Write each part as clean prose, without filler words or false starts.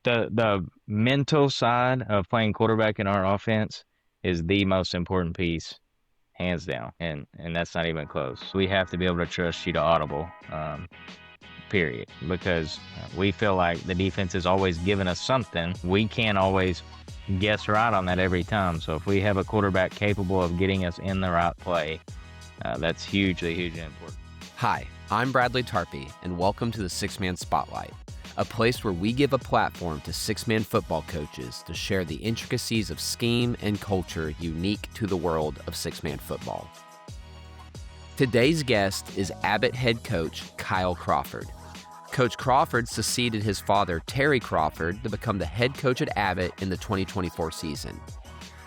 The mental side of playing quarterback in our offense is the most important piece, hands down, and that's not even close. We have to be able to trust you to audible, period, because we feel like the defense is always giving us something. We can't always guess right on that every time. So if we have a quarterback capable of getting us in the right play, that's hugely important. Hi, I'm Bradley Tarpey, and welcome to the Six Man Spotlight, a place where we give a platform to six-man football coaches to share the intricacies of scheme and culture unique to the world of six-man football. Today's guest is Abbott head coach Kyle Crawford. Coach Crawford succeeded his father, Terry Crawford, to become the head coach at Abbott in the 2024 season.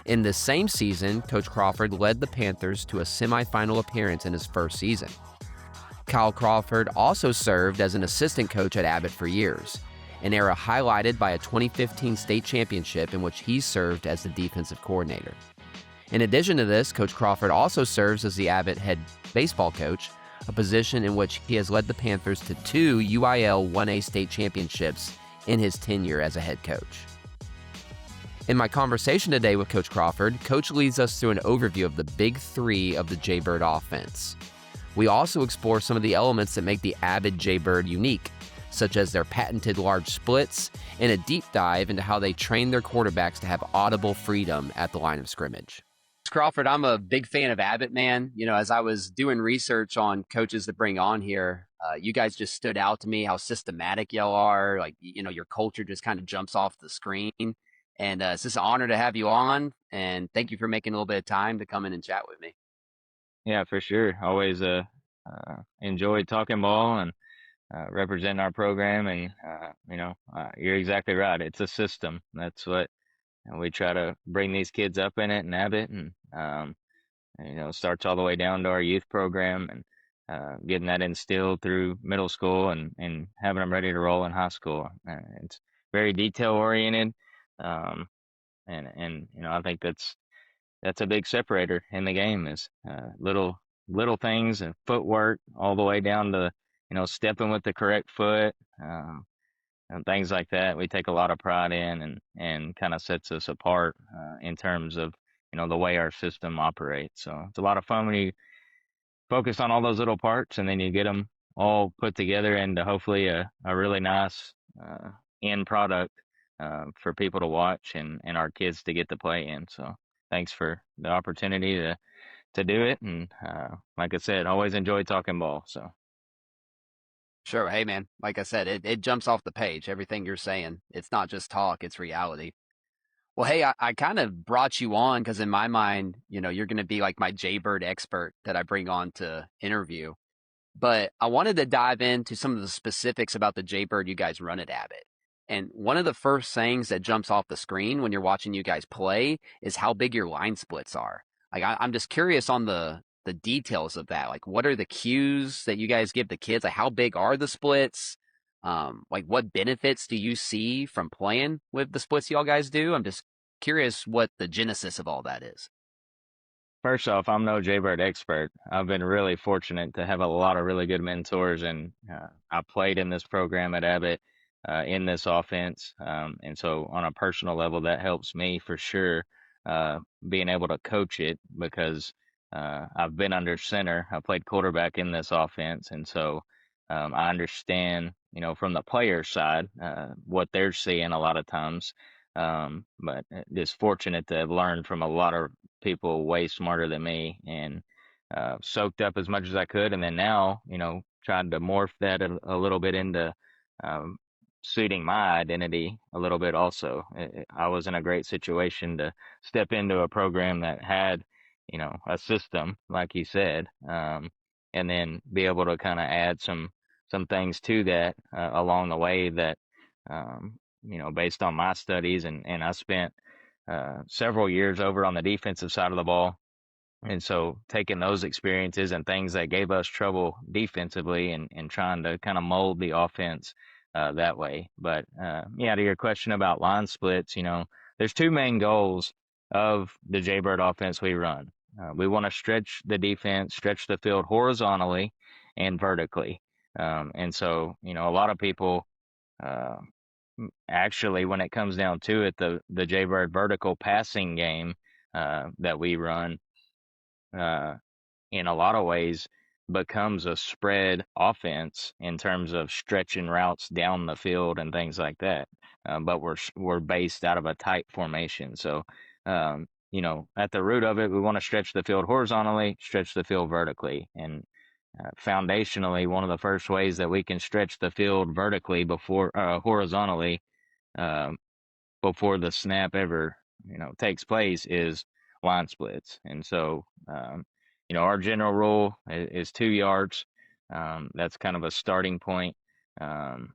In this same season, Coach Crawford led the Panthers to a semifinal appearance in his first season. Kyle Crawford also served as an assistant coach at Abbott for years, an era highlighted by a 2015 state championship in which he served as the defensive coordinator. In addition to this, Coach Crawford also serves as the Abbott head baseball coach, a position in which he has led the Panthers to 2 UIL 1A state championships in his tenure as a head coach. In my conversation today with Coach Crawford, Coach leads us through an overview of the big three of the J-bird offense. We also explore some of the elements that make the Abbott J-bird unique, such as their patented large splits, and a deep dive into how they train their quarterbacks to have audible freedom at the line of scrimmage. Crawford, I'm a big fan of Abbott, man. You know, as I was doing research on coaches to bring on here, you guys just stood out to me, how systematic y'all are. Like, you know, your culture just kind of jumps off the screen. And it's just an honor to have you on. And thank you for making a little bit of time to come in and chat with me. Yeah, for sure. Always enjoyed talking ball and representing our program. And, you're exactly right. It's a system. That's what we try to bring these kids up in it and Abbott. And starts all the way down to our youth program and getting that instilled through middle school and having them ready to roll in high school. It's very detail oriented. I think that's a big separator in the game is little things and footwork all the way down to stepping with the correct foot and things like that. We take a lot of pride in and kind of sets us apart in terms of the way our system operates. So it's a lot of fun when you focus on all those little parts and then you get them all put together into hopefully a really nice end product for people to watch and our kids to get to play in. So thanks for the opportunity to do it. And like I said, always enjoy talking ball. So. Sure. Hey, man, like I said, it jumps off the page, everything you're saying. It's not just talk, it's reality. Well, hey, I kind of brought you on because in my mind, you know, you're going to be like my Jaybird expert that I bring on to interview. But I wanted to dive into some of the specifics about the Jaybird you guys run at Abbott. And one of the first things that jumps off the screen when you're watching you guys play is how big your line splits are. Like I'm just curious on the details of that. Like what are the cues that you guys give the kids? Like how big are the splits? Like what benefits do you see from playing with the splits y'all guys do? I'm just curious what the genesis of all that is. First off, I'm no Jaybird expert. I've been really fortunate to have a lot of really good mentors, and I played in this program at Abbott in this offense. And so, on a personal level, that helps me for sure being able to coach it because I've been under center. I played quarterback in this offense, and so I understand, from the player side, what they're seeing a lot of times. But just fortunate to have learned from a lot of people way smarter than me and soaked up as much as I could. And then now, trying to morph that a little bit into um, suiting my identity a little bit also. I was in a great situation to step into a program that had, a system, like you said, and then be able to kind of add some things to that along the way that, based on my studies and I spent several years over on the defensive side of the ball. And so taking those experiences and things that gave us trouble defensively and trying to kind of mold the offense that way. But yeah, to your question about line splits, there's two main goals of the Jaybird offense we run. We want to stretch the defense, stretch the field horizontally and vertically. And so, a lot of people uh, actually, when it comes down to it, the J-bird vertical passing game that we run, uh, in a lot of ways becomes a spread offense in terms of stretching routes down the field and things like that. But we're based out of a tight formation, so at the root of it, we want to stretch the field horizontally, stretch the field vertically, and foundationally, one of the first ways that we can stretch the field vertically before horizontally, um, before the snap ever, takes place is line splits. And so, our general rule is 2 yards. That's kind of a starting point. Um,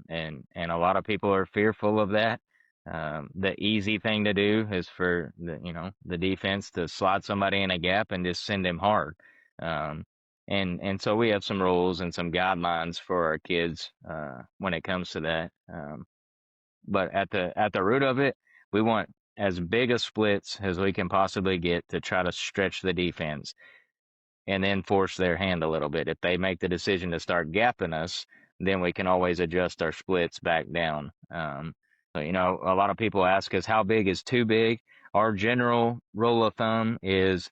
and a lot of people are fearful of that. The easy thing to do is for the defense to slide somebody in a gap and just send him hard. Um, and so we have some rules and some guidelines for our kids when it comes to that. But at the root of it, we want as big a splits as we can possibly get to try to stretch the defense and then force their hand a little bit. If they make the decision to start gapping us, then we can always adjust our splits back down. So, a lot of people ask us how big is too big. Our general rule of thumb is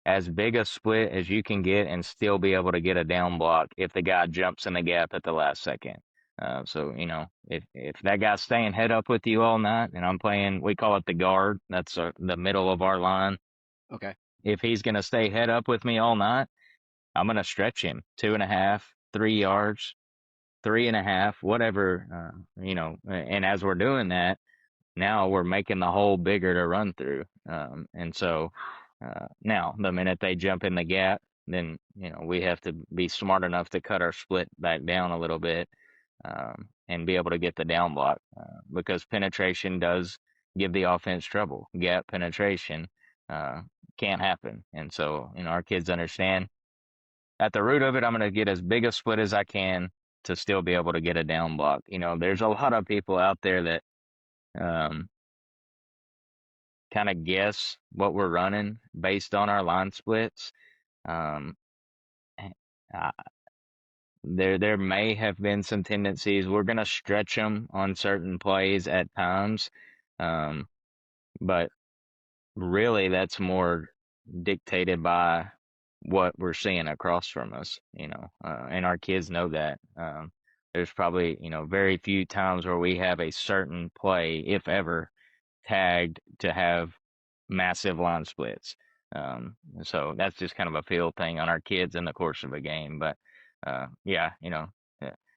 as big a split as you can get and still be able to get a down block if the guy jumps in the gap at the last second. So, if that guy's staying head up with you all night and I'm playing, we call it the guard, that's the middle of our line. Okay. If he's going to stay head up with me all night, I'm going to stretch him 2.5, 3 yards, 3.5, whatever, and as we're doing that, now we're making the hole bigger to run through. And so now the minute they jump in the gap, then, we have to be smart enough to cut our split back down a little bit and be able to get the down block because penetration does give the offense trouble. Gap penetration can't happen. And so, our kids understand at the root of it, I'm going to get as big a split as I can to still be able to get a down block. There's a lot of people out there that um, kind of guess what we're running based on our line splits. Um, uh, there may have been some tendencies. We're going to stretch them on certain plays at times, um, but really that's more dictated by what we're seeing across from us, and our kids know that. There's probably, very few times where we have a certain play, if ever, tagged to have massive line splits. So that's just kind of a feel thing on our kids in the course of a game. But yeah,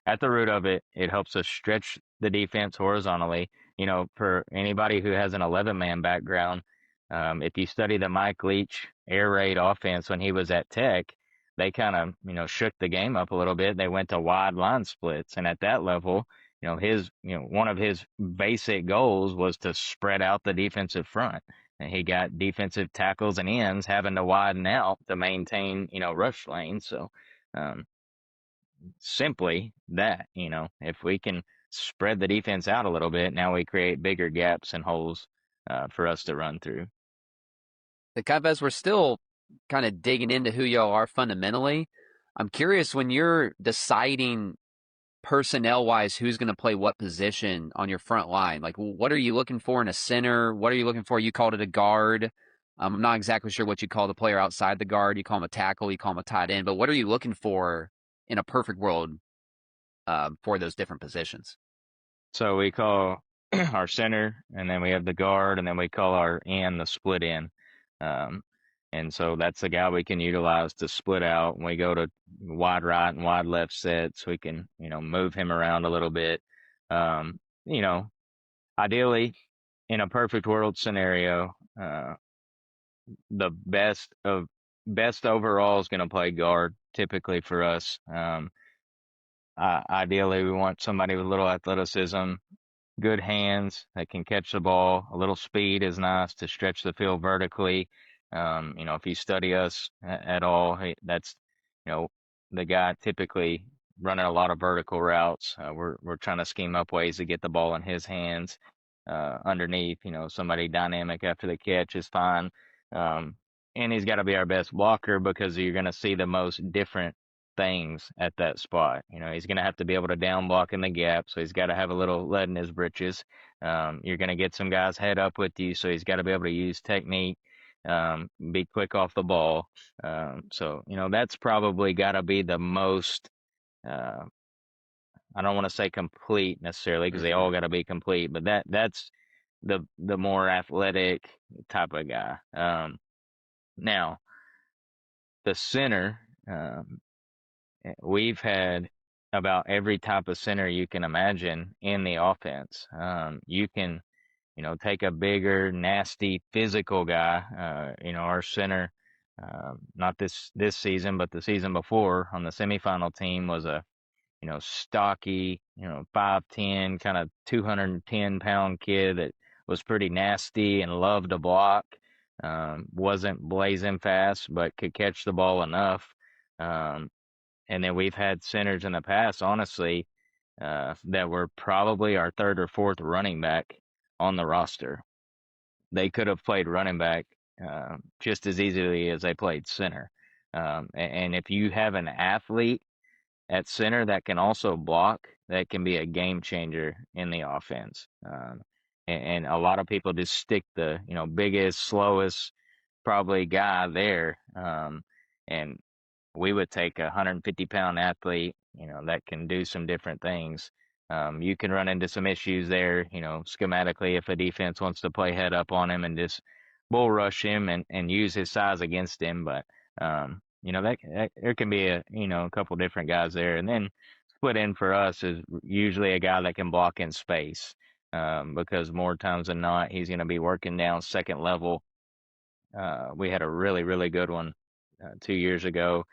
at the root of it, it helps us stretch the defense horizontally. For anybody who has an 11-man background, if you study the Mike Leach air raid offense when he was at Tech, they kind of, shook the game up a little bit. They went to wide line splits. And at that level, one of his basic goals was to spread out the defensive front. And he got defensive tackles and ends having to widen out to maintain, rush lanes. So, simply that, if we can spread the defense out a little bit, now we create bigger gaps and holes for us to run through. The as we're still kind of digging into who y'all are fundamentally, I'm curious when you're deciding personnel wise who's going to play what position on your front line. Like, what are you looking for in a center? What are you looking for? You called it a guard. I'm not exactly sure what you call the player outside the guard. You call him a tackle. You call him a tight end. But what are you looking for in a perfect world for those different positions? So we call our center, and then we have the guard, and then we call our end the split end. Um, and so that's the guy we can utilize to split out. When we go to wide right and wide left sets, we can, move him around a little bit. Um, you know, Ideally, in a perfect world scenario, the best overall is going to play guard typically for us. Ideally, we want somebody with a little athleticism, good hands that can catch the ball. A little speed is nice to stretch the field vertically. If you study us at all, that's, the guy typically running a lot of vertical routes. We're trying to scheme up ways to get the ball in his hands underneath. Somebody dynamic after the catch is fine. And he's got to be our best blocker because you're going to see the most different things at that spot. He's going to have to be able to down block in the gap, so he's got to have a little lead in his britches. You're going to get some guys head up with you, so he's got to be able to use technique, be quick off the ball. So that's probably got to be the most. Uh, I don't want to say complete necessarily because they Mm-hmm. all got to be complete, but that's the more athletic type of guy. Now the center, we've had about every type of center you can imagine in the offense. You can, take a bigger, nasty, physical guy. Our center, not this season, but the season before on the semifinal team was a stocky, 5'10", kind of 210-pound kid that was pretty nasty and loved to block. Wasn't blazing fast, but could catch the ball enough. Um, and then we've had centers in the past, honestly, that were probably our third or fourth running back on the roster. They could have played running back just as easily as they played center. And if you have an athlete at center that can also block, that can be a game changer in the offense. And a lot of people just stick the, biggest, slowest, probably guy there. And we would take a 150-pound athlete, that can do some different things. You can run into some issues there, schematically if a defense wants to play head up on him and just bull rush him and use his size against him. But, that there can be a couple different guys there. And then split in for us is usually a guy that can block in space. Because more times than not, he's going to be working down second level. We had a really, really good one 2 years ago.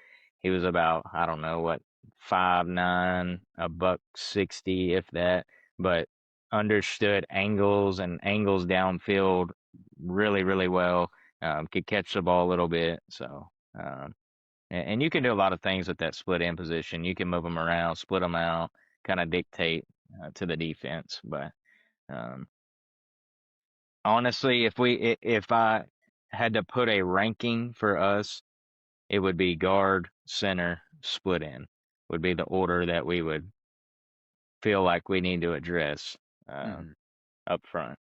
He was about, I don't know what, 5'9", a buck 60, if that, but understood angles downfield really, really well. Could catch the ball a little bit. So, and you can do a lot of things with that split end position. You can move them around, split them out, kind of dictate to the defense. But um, honestly, if I had to put a ranking for us, it would be guard, center, split in would be the order that we would feel like we need to address Mm-hmm. up front.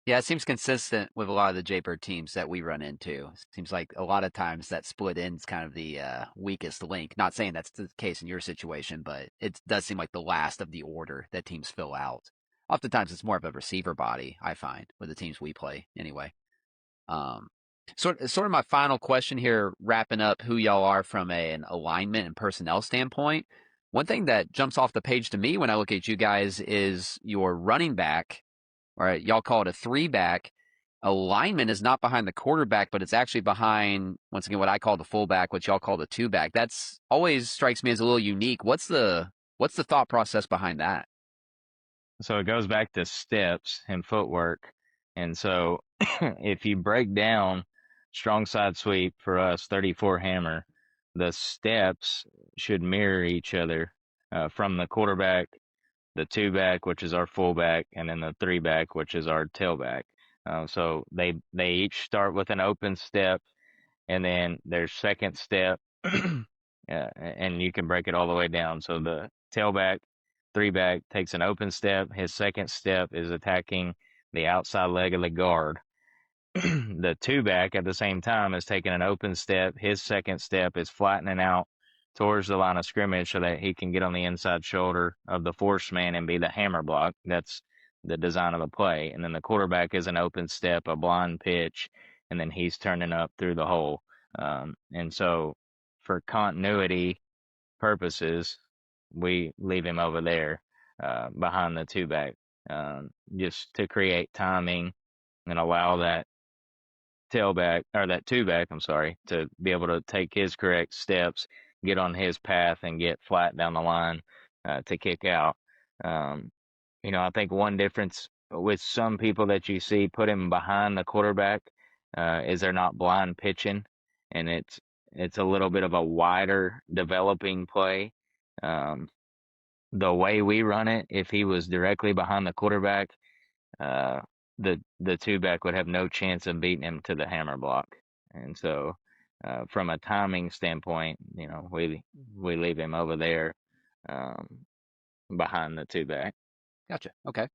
Yeah, it seems consistent with a lot of the Jaybird teams that we run into. It seems like a lot of times that split end's kind of the weakest link. Not saying that's the case in your situation, but it does seem like the last of the order that teams fill out. Oftentimes, it's more of a receiver body, I find, with the teams we play anyway. Um, sort of my final question here, wrapping up who y'all are from an alignment and personnel standpoint. One thing that jumps off the page to me when I look at you guys is your running back. All right, y'all call it a three back. Alignment is not behind the quarterback, but it's actually behind, once again, what I call the fullback, what y'all call the two back. That's always strikes me as a little unique. What's the thought process behind that? So it goes back to steps and footwork. And so if you break down strong side sweep for us, 34 hammer, the steps should mirror each other from the quarterback, the two back, which is our fullback, and then the three back, which is our tailback. So they each start with an open step, and then their second step, and you can break it all the way down. So the tailback, three back takes an open step. His second step is attacking the outside leg of the guard. The two back at the same time is taking an open step. His second step is flattening out towards the line of scrimmage so that he can get on the inside shoulder of the force man and be the hammer block. That's the design of the play. And then the quarterback is an open step, a blind pitch, and then he's turning up through the hole. And so for continuity purposes, we leave him over there behind the two back, just to create timing and allow that tailback or that two back, I'm sorry, to be able to take his correct steps, get on his path, and get flat down the line to kick out. Um, I think one difference with some people that you see put him behind the quarterback is they're not blind pitching, and it's a little bit of a wider developing play. Um, the way we run it, if he was directly behind the quarterback, uh, the two back would have no chance of beating him to the hammer block. And so from a timing standpoint, we leave him over there um, behind the two back. Gotcha. Okay.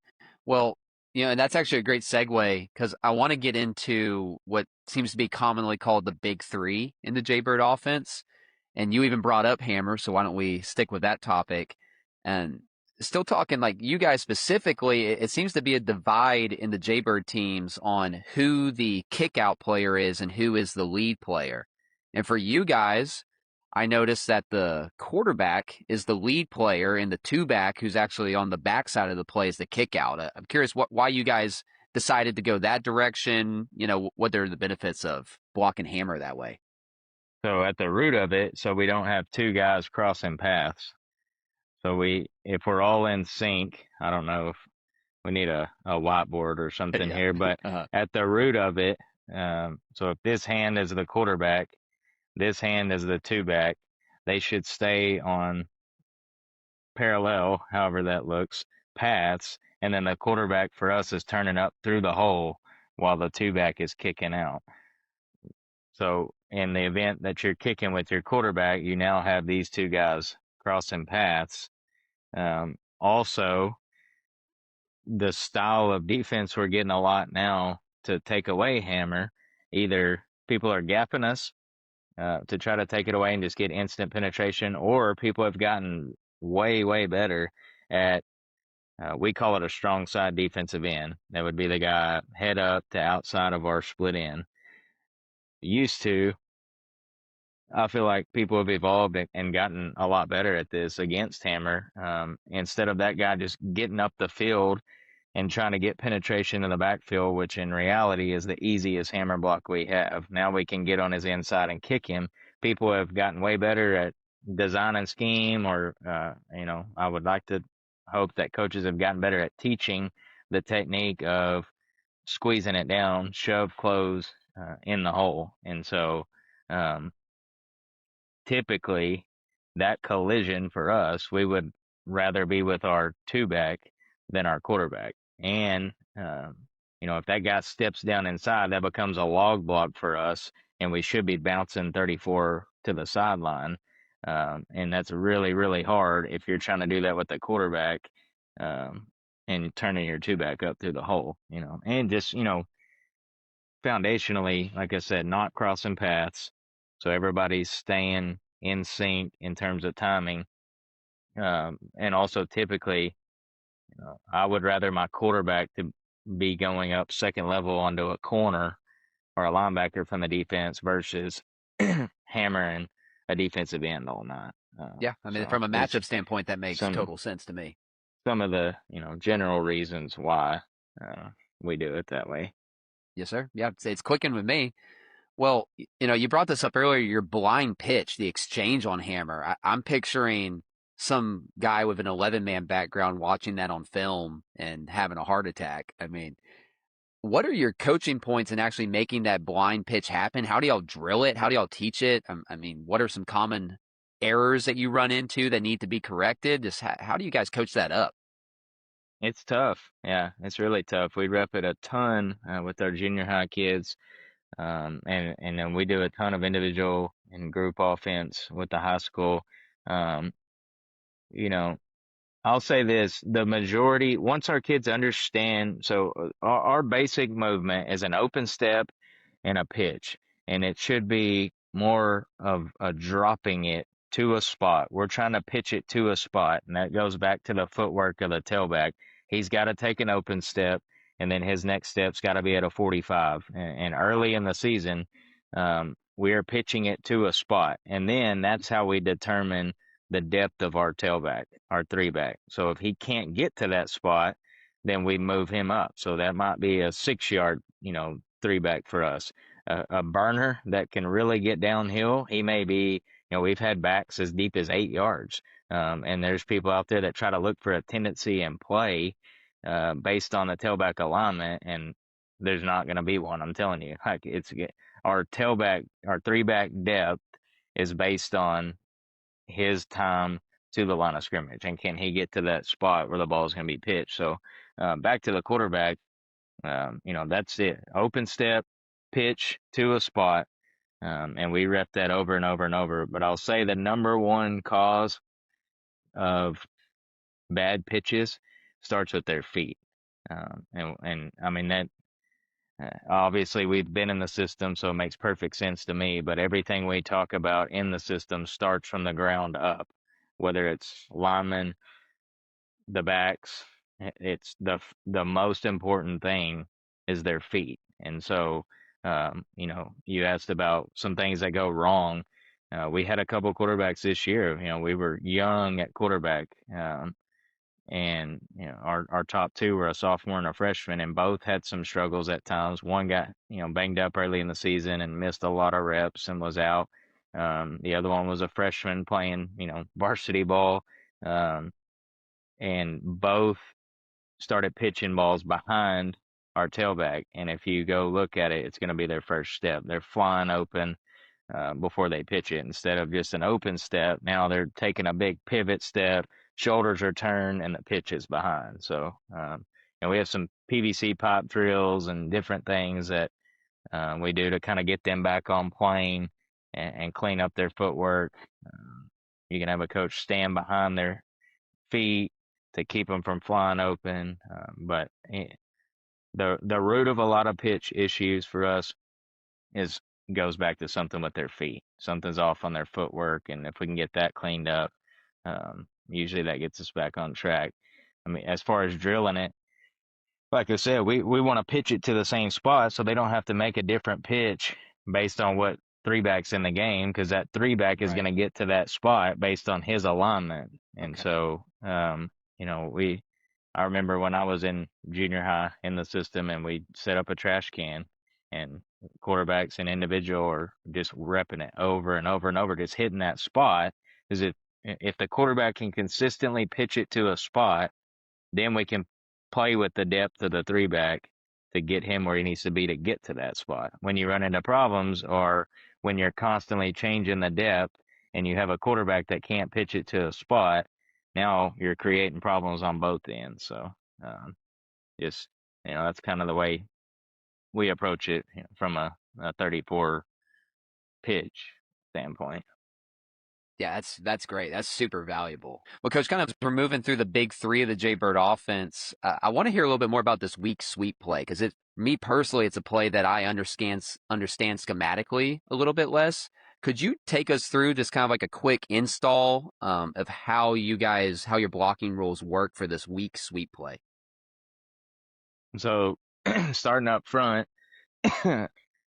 Well, and that's actually a great segue because I want to get into what seems to be commonly called the big three in the Jaybird offense. And you even brought up Hammer, so why don't we stick with that topic? And still talking like you guys specifically, it seems to be a divide in the Jaybird teams on who the kick out player is and who is the lead player. And for you guys, I noticed that the quarterback is the lead player and the two back who's actually on the backside of the play is the kick out. I'm curious why you guys decided to go that direction. What are the benefits of blocking Hammer that way? So at the root of it, so we don't have two guys crossing paths. So if we're all in sync, I don't know if we need a whiteboard or something Yeah. here, but Uh-huh. at the root of it, so if this hand is the quarterback, this hand is the two back, they should stay on parallel, however that looks, paths, and then the quarterback for us is turning up through the hole while the two back is kicking out. So in the event that you're kicking with your quarterback, you now have these two guys crossing paths. Also, the style of defense we're getting a lot now to take away Hammer, either people are gapping us to try to take it away and just get instant penetration, or people have gotten way, way better at, we call it a strong side defensive end. That would be the guy head up to outside of our split end. Used to, I feel like people have evolved and gotten a lot better at this against Hammer. Instead of that guy just getting up the field and trying to get penetration in the backfield, which in reality is the easiest Hammer block we have. Now we can get on his inside and kick him. People have gotten way better at design and scheme, or, I would like to hope that coaches have gotten better at teaching the technique of squeezing it down, shove, close in the hole. And so, um, typically that collision for us, we would rather be with our two back than our quarterback. And, if that guy steps down inside, that becomes a log block for us, and we should be bouncing 34 to the sideline. And that's really, really hard if you're trying to do that with the quarterback, and turning your two back up through the hole, and just, foundationally, like I said, not crossing paths. So everybody's staying in sync in terms of timing. And also typically, I would rather my quarterback to be going up second level onto a corner or a linebacker from the defense versus hammering a defensive end all night. Yeah, I mean, So from a it's matchup standpoint, that makes some total sense to me. some of the general reasons why we do it that way. Yes, sir. Yeah, it's clicking with me. Well, you brought this up earlier, your blind pitch, the exchange on Hammer. I'm picturing some guy with an 11-man background watching that on film and having a heart attack. I mean, what are your coaching points in actually making that blind pitch happen? How do y'all drill it? How do y'all teach it? I mean, what are some common errors that you run into that need to be corrected? Just how do you guys coach that up? It's tough. Yeah, it's really tough. We rep it a ton with our junior high kids. And then we do a ton of individual and group offense with the high school. Um, you know, I'll say this, the majority, once our kids understand, so our basic movement is an open step and a pitch, and it should be more of a dropping it to a spot. We're trying to pitch it to a spot, and that goes back to the footwork of the tailback. He's got to take an open step, and then his next step's got to be at a 45. And early in the season, we are pitching it to a spot, and then that's how we determine the depth of our tailback, our three back. So if he can't get to that spot, then we move him up. So that might be a 6 yard, three back for us. A burner that can really get downhill, he may be, we've had backs as deep as 8 yards. And there's people out there that try to look for a tendency and play based on the tailback alignment, and there's not going to be one. I'm telling you, like our tailback, our three back depth is based on his time to the line of scrimmage, and can he get to that spot where the ball is going to be pitched. So back to the quarterback, that's it. Open step, pitch to a spot, And we rep that over and over and over. But I'll say the number one cause of bad pitches starts with their feet. And I mean that obviously we've been in the system, so it makes perfect sense to me. But everything we talk about in the system starts from the ground up, whether it's linemen, the backs. It's the most important thing is their feet. And so, you asked about some things that go wrong. We had a couple quarterbacks this year. We were young at quarterback, and our top two were a sophomore and a freshman, and both had some struggles at times. One got banged up early in the season and missed a lot of reps and was out. The other one was a freshman playing varsity ball, um, and both started pitching balls behind our tailback. And if you go look at it, it's going to be their first step. They're flying open before they pitch it instead of just an open step. Now they're taking a big pivot step, shoulders are turned, and the pitch is behind. So, we have some PVC pipe drills and different things that we do to kind of get them back on plane and clean up their footwork. You can have a coach stand behind their feet to keep them from flying open. But the root of a lot of pitch issues for us is goes back to something with their feet. Something's off on their footwork, and if we can get that cleaned up, usually that gets us back on track. I mean, as far as drilling it, like I said, we want to pitch it to the same spot so they don't have to make a different pitch based on what three back's in the game, because that three back is going to get to that spot based on his alignment. And so, I remember when I was in junior high in the system and we set up a trash can and quarterbacks and individual are just repping it over and over and over, just hitting that spot. Is if the quarterback can consistently pitch it to a spot, then we can play with the depth of the three back to get him where he needs to be to get to that spot. When you run into problems or when you're constantly changing the depth and you have a quarterback that can't pitch it to a spot, now you're creating problems on both ends. So, just, that's kind of the way we approach it from a 34 pitch standpoint. Yeah, that's great. That's super valuable. Well, Coach, kind of as we're moving through the big three of the J-bird offense, I want to hear a little bit more about this weak sweep play because me personally, it's a play that I understand schematically a little bit less. Could you take us through just kind of like a quick install of how your blocking rules work for this weak sweep play? So, starting up front, a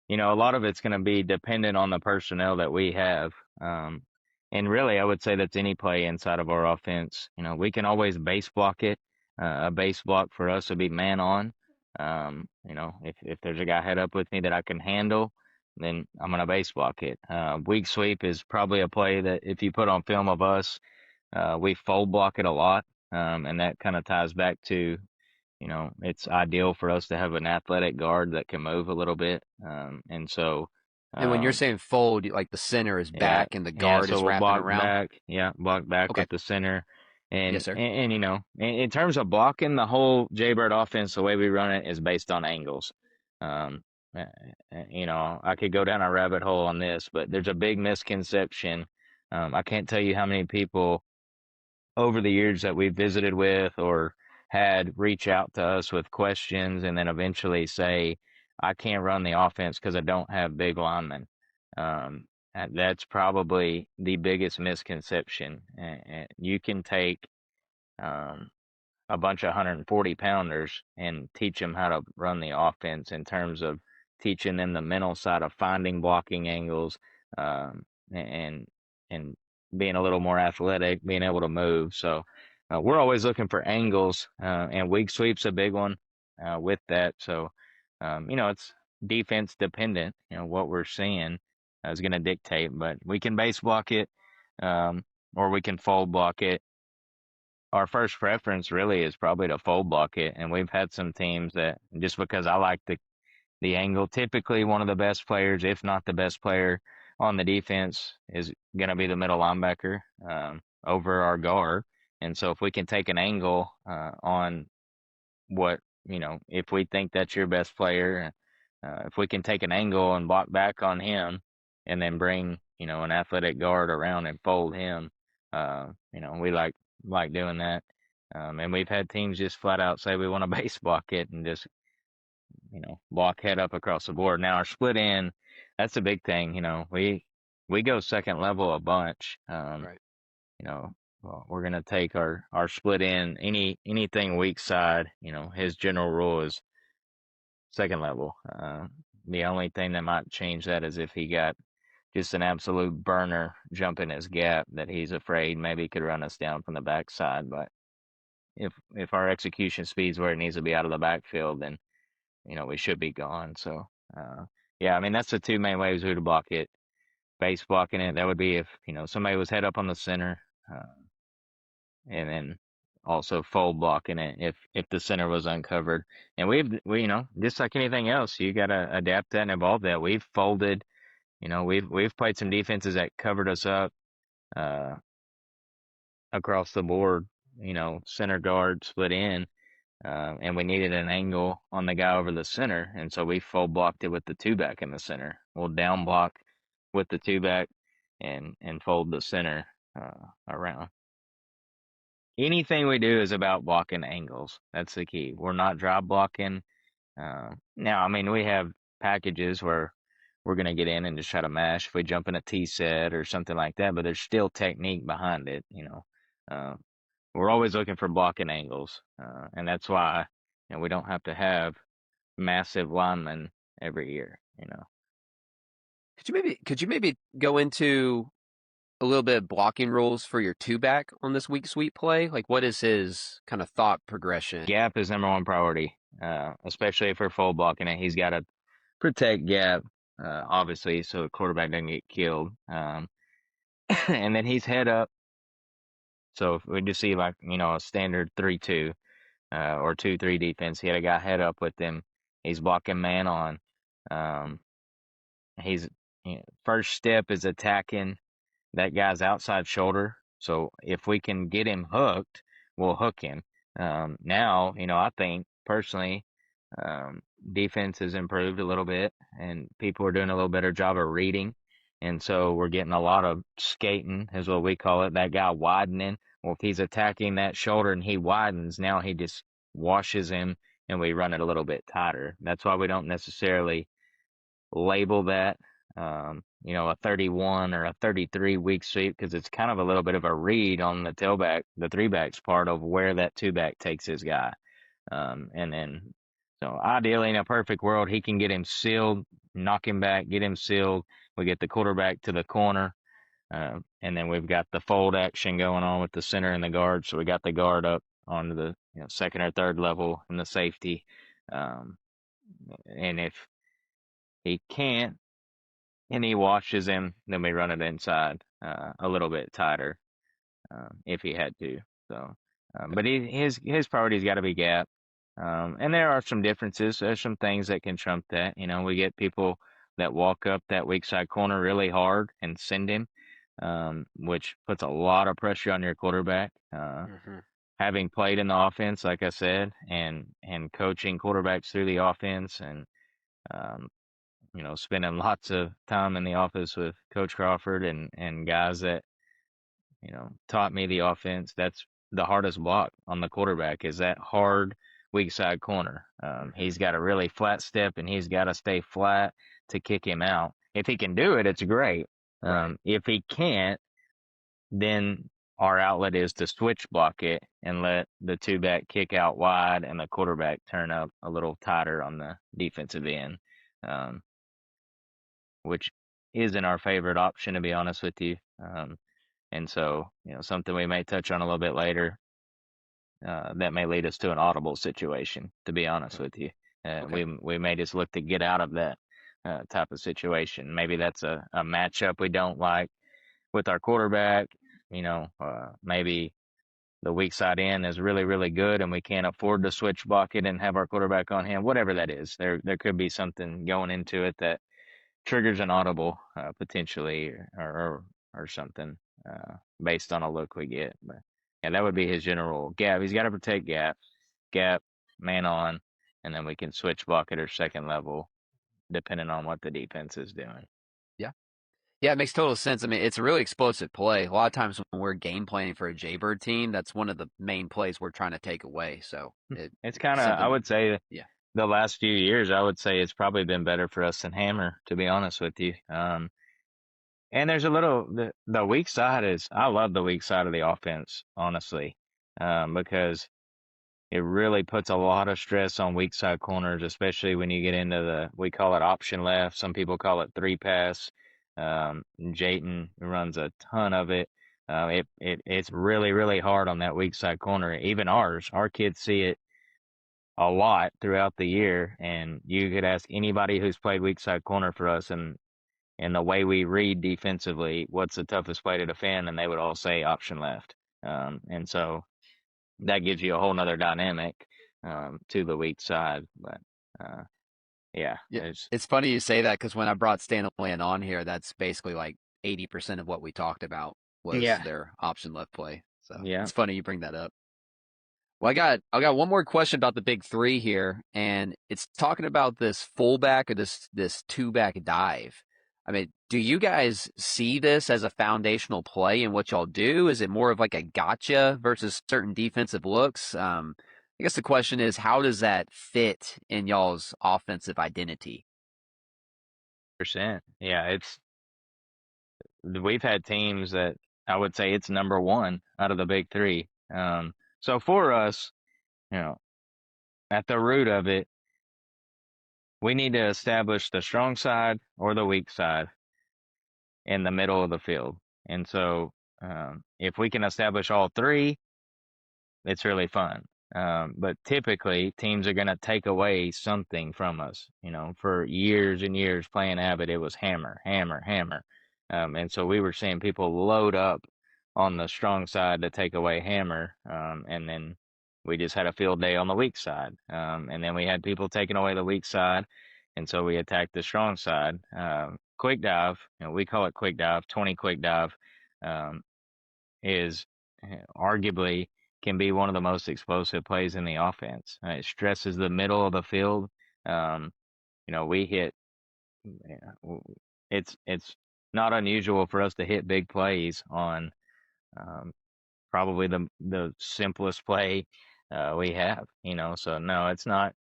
lot of it's going to be dependent on the personnel that we have. And really, I would say that's any play inside of our offense. We can always base block it. A base block for us would be man on. If there's a guy head up with me that I can handle, then I'm going to base block it. Weak sweep is probably a play that if you put on film of us, we fold block it a lot. And that kind of ties back to it's ideal for us to have an athletic guard that can move a little bit. And so, And when you're saying fold, like the center is yeah, back and the yeah. guard So is we'll wrapping block around? back. Yeah, block back Okay. with the center. Yes, sir. In terms of blocking, the whole Jaybird offense, the way we run it is based on angles. Um, I could go down a rabbit hole on this, but there's a big misconception. I can't tell you how many people over the years that we've visited with or had reach out to us with questions and then eventually say, I can't run the offense because I don't have big linemen. And that's probably the biggest misconception. And you can take um, a bunch of 140 pounders and teach them how to run the offense in terms of teaching them the mental side of finding blocking angles, and and being a little more athletic, being able to move. So we're always looking for angles, and weak sweep's a big one with that. So it's defense dependent. What we're seeing is going to dictate, but we can base block it, or we can fold block it. Our first preference really is probably to fold block it. And we've had some teams that just because I like the angle, typically one of the best players, if not the best player on the defense is going to be the middle linebacker, over our guard. And so if we can take an angle, on what, if we think that's your best player, if we can take an angle and block back on him, and then bring, an athletic guard around and fold him. We like doing that. And we've had teams just flat out say we want to base block it and just, block head up across the board. Now our split end, that's a big thing. We go second level a bunch. Right. Well, we're gonna take our split end, anything weak side. His general rule is second level. The only thing that might change that is if he got just an absolute burner jumping his gap that he's afraid maybe could run us down from the backside. But if our execution speed's where it needs to be out of the backfield, then we should be gone. So yeah, I mean that's the two main ways we would block it. Base blocking it, that would be if somebody was head up on the center, and then also fold blocking it if the center was uncovered. And we just like anything else, you gotta adapt that and evolve that. We've folded, we've played some defenses that covered us up uh, across the board. Center guard split in, and we needed an angle on the guy over the center, and so we full blocked it with the two back in the center. We'll down block with the two back and fold the center around. Anything we do is about blocking angles. That's the key. We're not drop blocking. Now, I mean, we have packages where we're going to get in and just try to mash if we jump in a T set or something like that, but there's still technique behind it. Uh, we're always looking for blocking angles, and that's why we don't have to have massive linemen every year. Could you maybe go into a little bit of blocking rules for your two back on this weak sweep play? Like, what is his kind of thought progression? Gap is number one priority, especially if we're full blocking it. He's got to protect gap, obviously, so the quarterback doesn't get killed. And then he's head up. So if we just see like, a standard 3-2 or 2-3 defense, he had a guy head up with him. He's blocking man on. Um, he's first step is attacking that guy's outside shoulder. So if we can get him hooked, we'll hook him. Now, I think personally, defense has improved a little bit and people are doing a little better job of reading. And so we're getting a lot of skating, is what we call it, that guy widening. Well, if he's attacking that shoulder and he widens, now he just washes him and we run it a little bit tighter. That's why we don't necessarily label that, a 31 or a 33 week sweep because it's kind of a little bit of a read on the tailback, the three backs part of where that two back takes his guy. And then, so ideally in a perfect world, he can get him sealed, knock him back, get him sealed. We get the quarterback to the corner. And then we've got the fold action going on with the center and the guard. So we got the guard up onto the second or third level and the safety. And if he can't, and he washes him, then we run it inside a little bit tighter if he had to. So, but his priority's got to be gap. And there are some differences. There's some things that can trump that. We get people that walk up that weak side corner really hard and send him, which puts a lot of pressure on your quarterback. Mm-hmm. Having played in the offense, like I said, and coaching quarterbacks through the offense, and um, spending lots of time in the office with Coach Crawford and guys that, taught me the offense. That's the hardest block on the quarterback is that hard weak side corner. He's got a really flat step and he's got to stay flat to kick him out. If he can do it, it's great. Right. If he can't, then our outlet is to switch block it and let the two back kick out wide and the quarterback turn up a little tighter on the defensive end. Um, which isn't our favorite option, to be honest with you. And so, something we may touch on a little bit later that may lead us to an audible situation, to be honest with you. Okay. We may just look to get out of that type of situation. Maybe that's a matchup we don't like with our quarterback. Maybe the weak side end is really, really good and we can't afford to switch block it and have our quarterback on him, whatever that is. There could be something going into it that triggers an audible potentially or something based on a look we get. But yeah, that would be his general gap. He's got to protect gap, man on, and then we can switch block at our second level depending on what the defense is doing. Yeah. Yeah, it makes total sense. I mean, it's a really explosive play. A lot of times when we're game planning for a Jaybird team, that's one of the main plays we're trying to take away. So it It's kind of, simply I makes, would say, yeah, the last few years, I would say it's probably been better for us than Hammer, to be honest with you. And there's a little, the weak side is, I love the weak side of the offense, honestly, because it really puts a lot of stress on weak side corners, especially when you get into we call it option left. Some people call it three pass. Jayton runs a ton of it. It's really, really hard on that weak side corner. Even our kids see it a lot throughout the year. And you could ask anybody who's played weak side corner for us and the way we read defensively, what's the toughest play to defend? And they would all say option left. And so that gives you a whole nother dynamic to the weak side. But uh, yeah, yeah. It's funny you say that because when I brought Stanley on here, that's basically like 80% of what we talked about was yeah, their option left play. So yeah, it's funny you bring that up. Well, I got one more question about the big three here, and it's talking about this fullback or this two back dive. I mean, do you guys see this as a foundational play in what y'all do? Is it more of like a gotcha versus certain defensive looks? I guess the question is, how does that fit in y'all's offensive identity? percent. Yeah, we've had teams that I would say it's number one out of the big three. So for us, you know, at the root of it, we need to establish the strong side or the weak side in the middle of the field. And so, if we can establish all three, it's really fun. But typically, teams are going to take away something from us. You know, for years and years playing Abbott, it was hammer, hammer, hammer. And so we were seeing people load up on the strong side to take away hammer. And then we just had a field day on the weak side. And then we had people taking away the weak side. And so we attacked the strong side. Quick dive, we call it quick dive, 20 quick dive. Um, is arguably can be one of the most explosive plays in the offense. It stresses the middle of the field. Um, we hit. It's not unusual for us to hit big plays on um, probably the simplest play we have. So no, it's not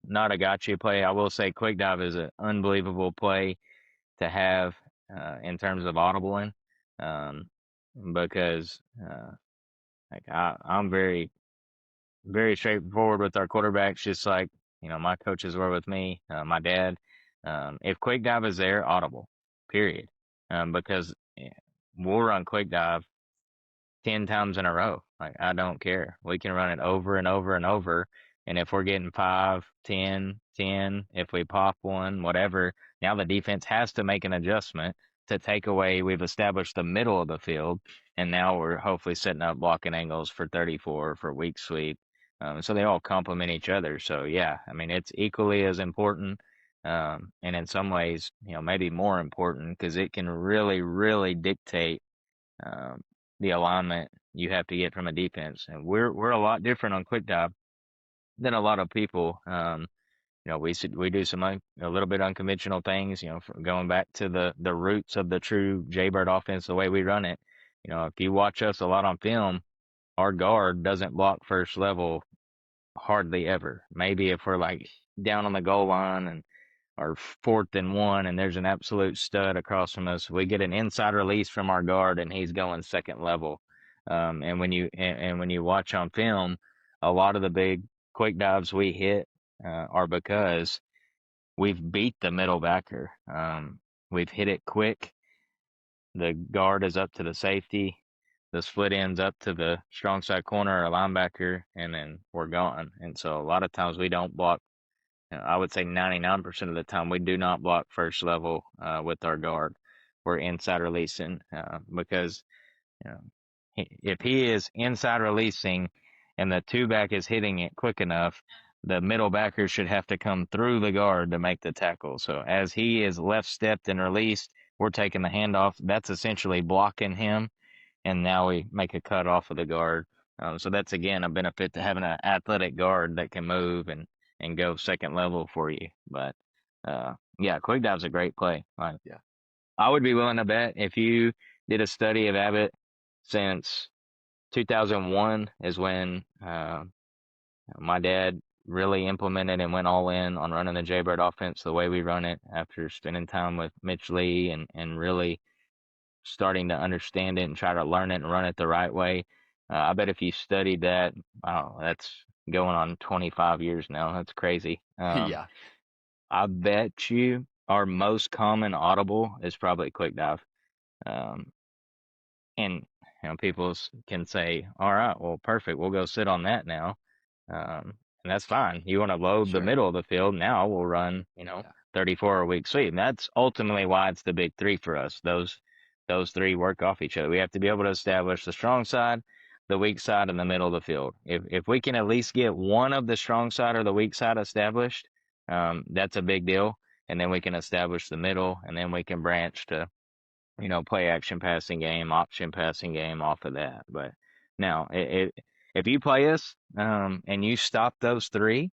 a gotcha play. I will say quick dive is an unbelievable play to have in terms of audibling, um, because like I'm very, very straightforward with our quarterbacks, just like, my coaches were with me, my dad. If quick dive is there, audible, period. Because we'll run quick dive 10 times in a row. Like, I don't care. We can run it over and over and over. And if we're getting 5, 10, 10, if we pop one, whatever, now the defense has to make an adjustment to take away. We've established the middle of the field, and now we're hopefully setting up blocking angles for 34 for weak sweep. So they all complement each other. So, yeah, I mean, it's equally as important. And in some ways, maybe more important because it can really, really dictate um, the alignment you have to get from a defense. And we're a lot different on quick dive than a lot of people. We do a little bit unconventional things. Going back to the roots of the true Jaybird offense, the way we run it. If you watch us a lot on film, our guard doesn't block first level hardly ever. Maybe if we're like down on the goal line and or 4th and 1, and there's an absolute stud across from us. We get an inside release from our guard, and he's going second level. And when you watch on film, a lot of the big quick dives we hit are because we've beat the middle backer. We've hit it quick. The guard is up to the safety. The split ends up to the strong side corner or linebacker, and then we're gone. And so a lot of times we don't block. I would say 99% of the time we do not block first level with our guard. We're inside releasing because you know, if he is inside releasing and the two back is hitting it quick enough, the middle backer should have to come through the guard to make the tackle. So as he is left stepped and released, we're taking the handoff. That's essentially blocking him, and now we make a cut off of the guard. So that's again a benefit to having an athletic guard that can move and go second level for you. But yeah, quick dive's a great play. Like, Yeah. I would be willing to bet if you did a study of Abbott since 2001 is when my dad really implemented and went all in on running the Jaybird offense the way we run it after spending time with Mitch Lee and really starting to understand it and try to learn it and run it the right way. I bet if you studied that, wow, that's going on 25 years now. That's crazy. Yeah, I bet you our most common audible is probably quick dive. Um, and people can say, all right, well, perfect. We'll go sit on that now. And that's fine. You want to load the sure. middle of the field. Now we'll run, Yeah, 34 a week sweep. And that's ultimately why it's the big three for us. Those three work off each other. We have to be able to establish the strong side, the weak side, and the middle of the field. If we can at least get one of the strong side or the weak side established, that's a big deal. And then we can establish the middle, and then we can branch to play action passing game, option passing game off of that. But now, if you play us and you stop those three,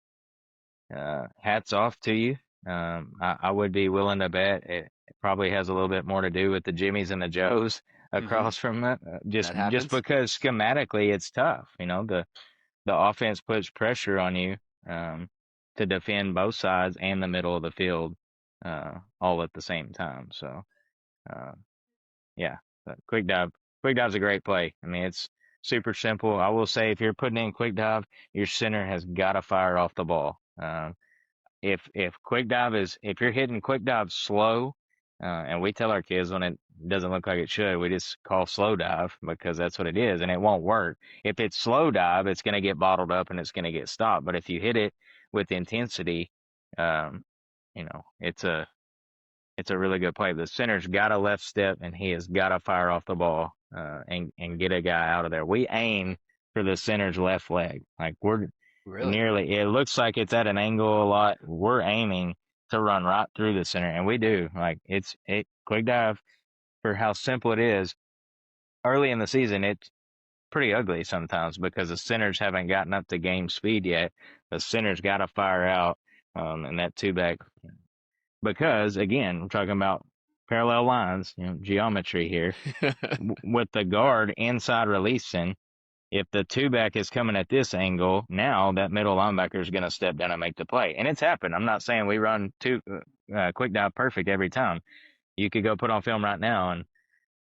hats off to you. I would be willing to bet it probably has a little bit more to do with the Jimmies and the Joes hmm across from it. Just that just happens. because schematically it's tough. The offense puts pressure on you to defend both sides and the middle of the field all at the same time. So. Uh, yeah, but quick dive's a great play. I mean, it's super simple. I will say if you're putting in quick dive, your center has got to fire off the ball. If you're hitting quick dive slow, and we tell our kids when it doesn't look like it should, we just call slow dive because that's what it is, and it won't work. If it's slow dive, it's going to get bottled up and it's going to get stopped. But if you hit it with intensity, um, it's a really good play. The center's got a left step, and he has got to fire off the ball and get a guy out of there. We aim for the center's left leg. Like we're Really? nearly. It looks like it's at an angle a lot. We're aiming to run right through the center, and we do. Like it quick dive for how simple it is. Early in the season, it's pretty ugly sometimes because the centers haven't gotten up to game speed yet. The center's got to fire out, and that two back because again, we're talking about parallel lines, geometry here. With the guard inside releasing, if the two back is coming at this angle, now that middle linebacker is going to step down and make the play. And it's happened. I'm not saying we run quick dive perfect every time. You could go put on film right now and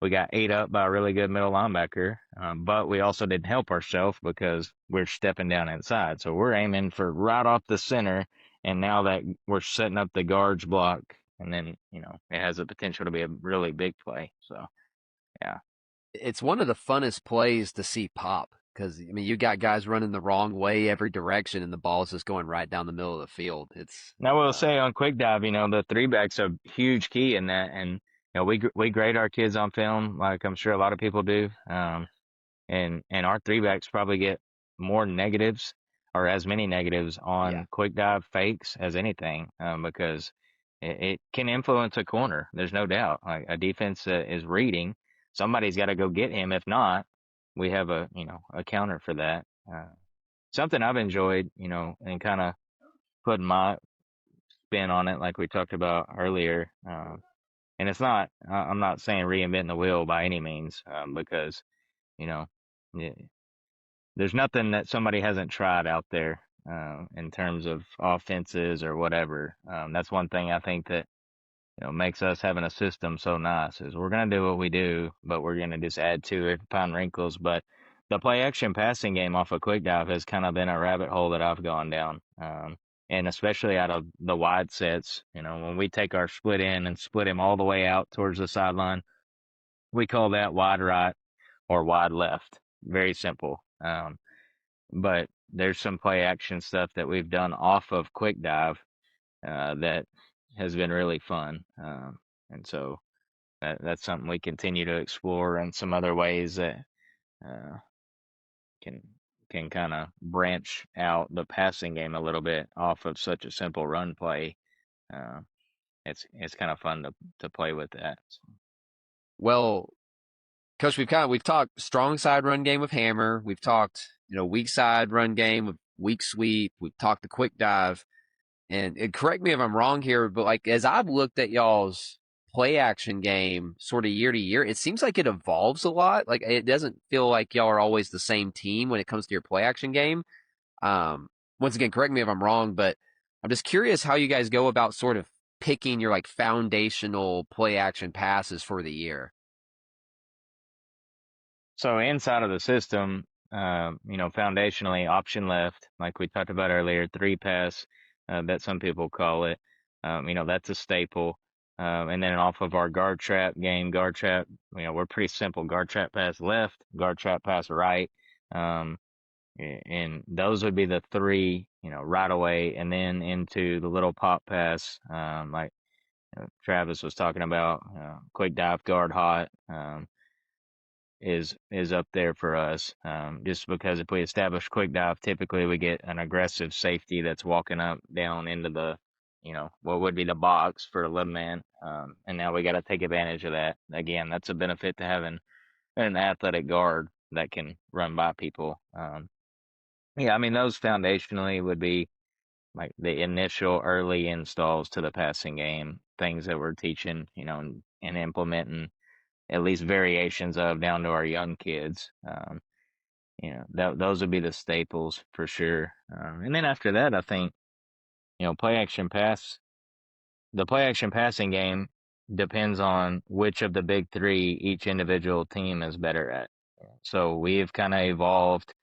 we got ate up by a really good middle linebacker, but we also didn't help ourselves because we're stepping down inside. So we're aiming for right off the center, and now that we're setting up the guards block, and then it has the potential to be a really big play. So yeah, It's one of the funnest plays to see pop because I mean you got guys running the wrong way every direction and the ball's just going right down the middle of the field. It's now we'll say on quick dive, the three backs are huge key in that, and we grade our kids on film like I'm sure a lot of people do. And our three backs probably get more negatives or as many negatives yeah. on quick dive fakes as anything, because it can influence a corner. There's no doubt. Like a defense is reading, somebody's got to go get him. If not, we have a counter for that. Something I've enjoyed, and kind of putting my spin on it, like we talked about earlier. And it's not, I'm not saying reinventing the wheel by any means, because you know. There's nothing that somebody hasn't tried out there in terms of offenses or whatever. That's one thing I think that makes us having a system so nice is we're gonna do what we do, but we're gonna just add to it, find wrinkles. But the play action passing game off of quick dive has kind of been a rabbit hole that I've gone down. And especially out of the wide sets, when we take our split in and split him all the way out towards the sideline, we call that wide right or wide left. Very simple. But there's some play action stuff that we've done off of quick dive that has been really fun. And so that's something we continue to explore and some other ways that uh, can can kind of branch out the passing game a little bit off of such a simple run play. Uh, it's kind of fun to play with that. Well, Coach, we've talked strong side run game with hammer. We've talked weak side run game with weak sweep. We've talked the quick dive. And correct me if I'm wrong here, but like as I've looked at y'all's play action game sort of year to year, it seems like it evolves a lot. Like it doesn't feel like y'all are always the same team when it comes to your play action game. Um, Once again, correct me if I'm wrong, but I'm just curious how you guys go about sort of picking your like foundational play action passes for the year. So inside of the system, foundationally, option left, like we talked about earlier, three pass, that some people call it. That's a staple. And then off of our guard trap game, guard trap, we're pretty simple. Guard trap pass left, guard trap pass right. Um, and those would be the three, right away, and then into the little pop pass, like Travis was talking about, quick dive, guard hot. Is up there for us. Just because if we establish quick dive, typically we get an aggressive safety that's walking up down into the, what would be the box for 11 man. And now we got to take advantage of that. Again, that's a benefit to having an athletic guard that can run by people. Yeah, I mean, those foundationally would be like the initial early installs to the passing game, things that we're teaching, and implementing at least variations of down to our young kids. Those would be the staples for sure. And then after that, I think, play action pass, the play action passing game depends on which of the big three each individual team is better at. So we've kind of evolved.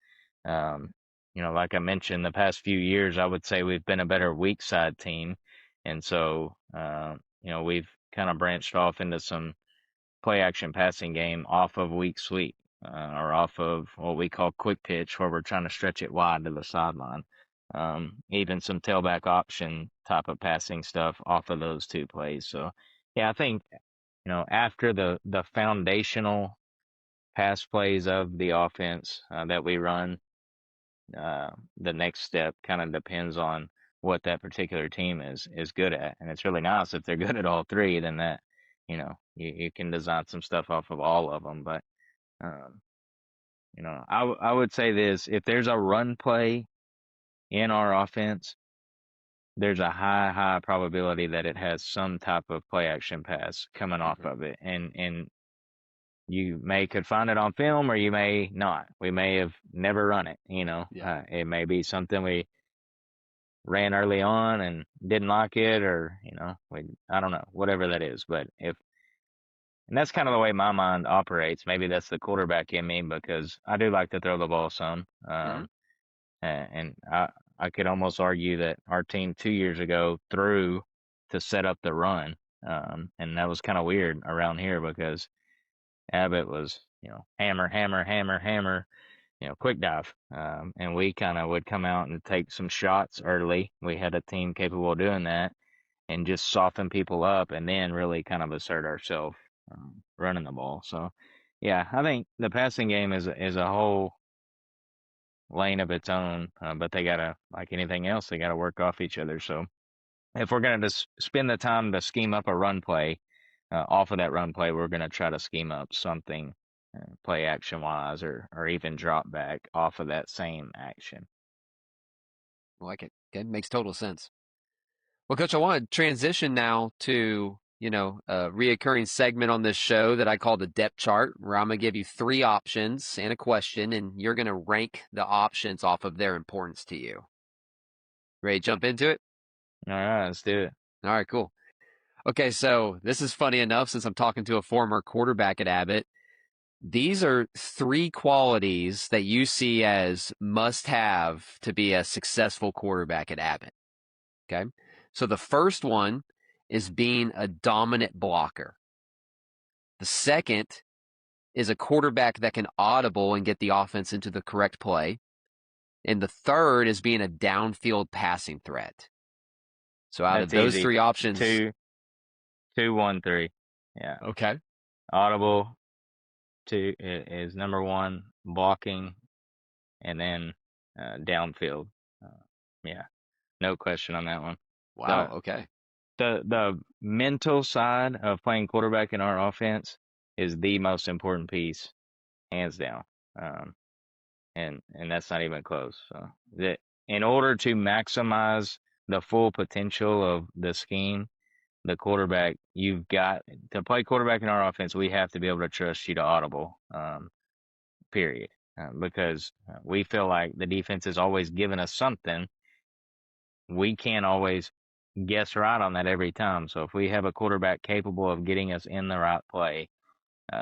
Um, like I mentioned, the past few years, I would say we've been a better weak side team. And so, we've kind of branched off into some play action passing game off of weak sweep, or off of what we call quick pitch, where we're trying to stretch it wide to the sideline. Even some tailback option type of passing stuff off of those two plays. So, yeah, I think, after the foundational pass plays of the offense that we run, the next step kind of depends on what that particular team is good at. And it's really nice if they're good at all three, then that, you can design some stuff off of all of them. But, um, I would say this, if there's a run play in our offense, there's a high probability that it has some type of play action pass coming off Mhm. of it. And you could find it on film or you may not. We may have never run it, Yeah. it may be something we ran early on and didn't like it, or I don't know, whatever that is. But if and that's kind of the way my mind operates. Maybe that's the quarterback in me because I do like to throw the ball some. Hmm. And I could almost argue that our team 2 years ago threw to set up the run. And that was kind of weird around here because Abbott was, hammer, hammer, hammer, hammer, quick dive. And we kind of would come out and take some shots early. We had a team capable of doing that and just soften people up and then really kind of assert ourselves, running the ball. So, yeah, I think the passing game is a whole lane of its own, but they gotta, like anything else, they gotta work off each other. So if we're gonna just spend the time to scheme up a run play, off of that run play, we're gonna try to scheme up something, play action wise, or even drop back off of that same action. I like it. Okay, makes total sense. Well, Coach, I want to transition now to, a reoccurring segment on this show that I call the depth chart, where I'm going to give you three options and a question, and you're going to rank the options off of their importance to you. Ready to jump into it? All right, let's do it. All right, cool. Okay, so this is funny enough since I'm talking to a former quarterback at Abbott. These are three qualities that you see as must have to be a successful quarterback at Abbott. Okay. So the first one is being a dominant blocker. The second is a quarterback that can audible and get the offense into the correct play. And the third is being a downfield passing threat. So out of That's those easy. three options, Two, two, one, three. Yeah. okay. Audible is number one, blocking, and then downfield. Uh, yeah, no question on that one. Wow, The okay. the mental side of playing quarterback in our offense is the most important piece, hands down. Um, and that's not even close. So that in order to maximize the full potential of the scheme, the quarterback, you've got to play quarterback in our offense. We have to be able to trust you to audible, period. Because we feel like the defense is always giving us something. We can't always guess right on that every time. So if we have a quarterback capable of getting us in the right play,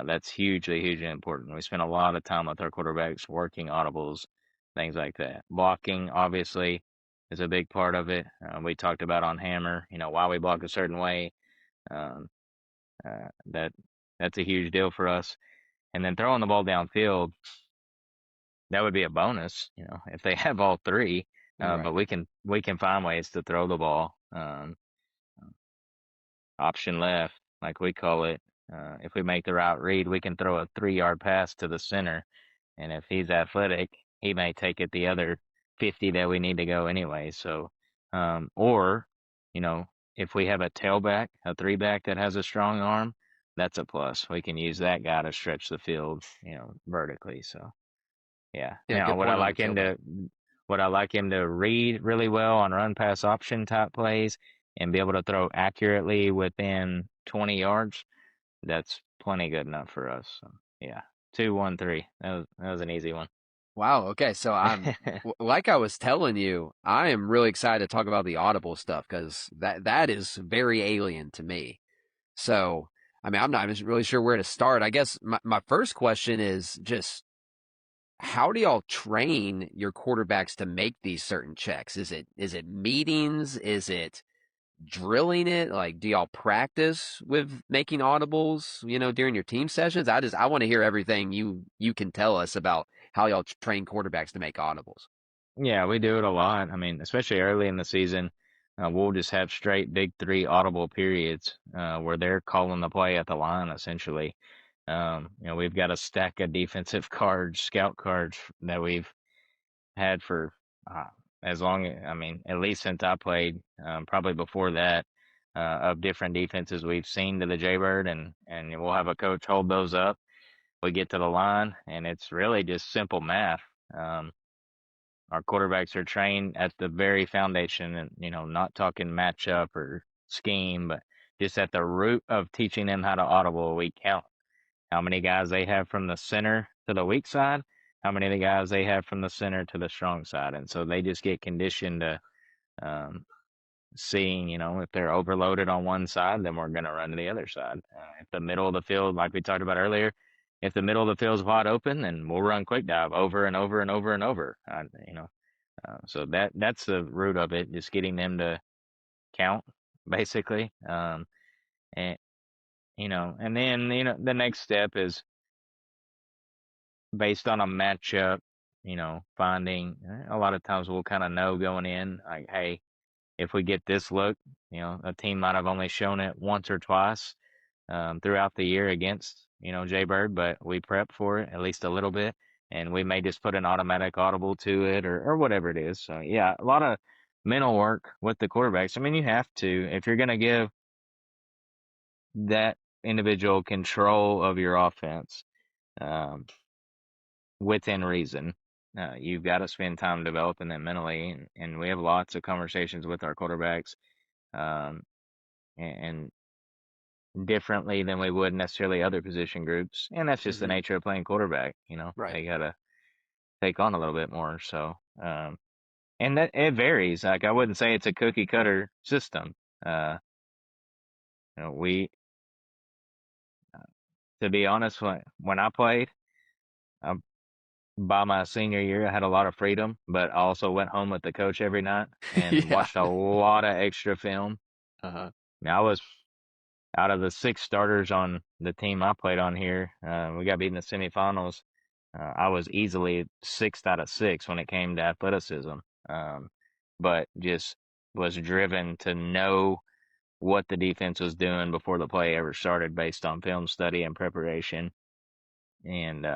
that's hugely, hugely important. We spend a lot of time with our quarterbacks working audibles, things like that. Blocking, obviously, is a big part of it. We talked about on Hammer, why we block a certain way. Um, that that's a huge deal for us. And then throwing the ball downfield, that would be a bonus, if they have all three. But Right. we can find ways to throw the ball. Option left, like we call it. If we make the right read, we can throw a 3-yard pass to the center, and if he's athletic, he may take it the other 50 that we need to go anyway. So, or, you know, if we have a tailback, a three back that has a strong arm, that's a plus. We can use that guy to stretch the field, vertically. So, yeah. Yeah, Now, good point on the tailback. would I like him to read really well on run pass option type plays and be able to throw accurately within 20 yards? That's plenty good enough for us. So, yeah. 2-1-3. That was an easy one. Wow. Okay. So like I was telling you, I am really excited to talk about the Audible stuff because that is very alien to me. So, I mean, I'm not even really sure where to start. I guess my first question is just how do y'all train your quarterbacks to make these certain checks? Is it meetings? Is it drilling it? Like, do y'all practice with making audibles, during your team sessions? I want to hear everything you can tell us about how y'all train quarterbacks to make audibles. Yeah, we do it a lot. I mean, especially early in the season, we'll just have straight big three audible periods where they're calling the play at the line essentially. We've got a stack of defensive cards, scout cards that we've had for uh, as long, I mean, at least since I played, probably before that, of different defenses we've seen to the J-bird, and we'll have a coach hold those up. We get to the line, and it's really just simple math. Um, our quarterbacks are trained at the very foundation, and not talking matchup or scheme, but just at the root of teaching them how to audible. We count how many guys they have from the center to the weak side, how many of the guys they have from the center to the strong side. And so they just get conditioned to um, seeing, if they're overloaded on one side, then we're going to run to the other side. If the middle of the field, like we talked about earlier, if the middle of the field is wide open, then we'll run quick dive over and over and over and over. So that's the root of it, just getting them to count, basically. And and then the next step is based on a matchup, finding a lot of times we'll kind of know going in, like, hey, if we get this look, a team might have only shown it once or twice throughout the year against, Jaybird, but we prep for it at least a little bit, and we may just put an automatic audible to it or whatever it is. So, yeah, a lot of mental work with the quarterbacks. I mean, you have to, if you're going to give that individual control of your offense, um, within reason. You've got to spend time developing them mentally, and we have lots of conversations with our quarterbacks, um, and differently than we would necessarily other position groups, and that's just the Hmm. nature of playing quarterback. Right. They gotta take on a little bit more. So, and that it varies. Like I wouldn't say it's a cookie cutter system. Uh, we, to be honest, when I played, I by my senior year, I had a lot of freedom, but I also went home with the coach every night and Yeah. watched a lot of extra film. Uh-huh. Now, I was out of the 6 starters on the team I played on here. We got beat in the semifinals. I was easily 6 out of 6 when it came to athleticism, um, but just was driven to know what the defense was doing before the play ever started based on film study and preparation. And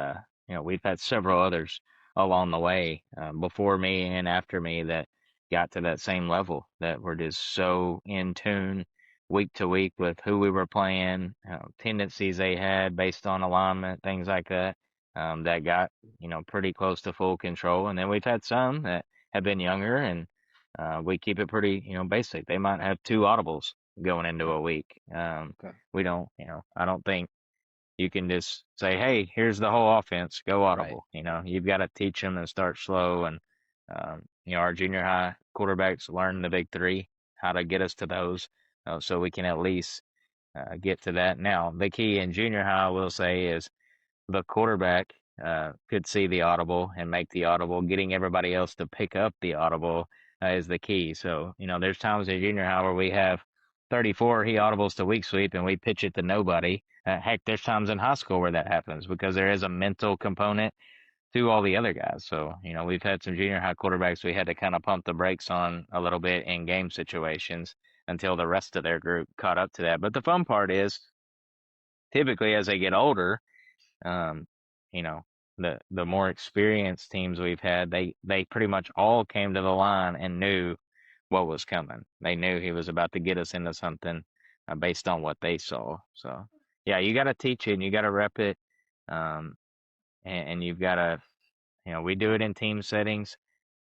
we've had several others along the way, before me and after me, that got to that same level, that were just so in tune week to week with who we were playing, tendencies they had based on alignment, things like that, that got pretty close to full control. And then we've had some that have been younger, and we keep it pretty basic. They might have two audibles going into Okay. a week. Okay. We don't, I don't think you can just say, hey, here's the whole offense, go Right. audible. You've got to teach them and start slow. And, our junior high quarterbacks learn the big three, how to get us to those, so we can at least get to that. Now, the key in junior high, I will say, is the quarterback could see the audible and make the audible. Getting everybody else to pick up the audible is the key. So, there's times in junior high where we have 34, he audibles to weak sweep and we pitch it to nobody. Heck, there's times in high school where that happens because there is a mental component to all the other guys. So, we've had some junior high quarterbacks we had to kind of pump the brakes on a little bit in game situations until the rest of their group caught up to that. But the fun part is typically as they get older, um, you know, the more experienced teams we've had, they pretty much all came to the line and knew what was coming. They knew he was about to get us into something based on what they saw. So yeah, you got to teach it and you got to rep it, um, and you've got to, we do it in team settings.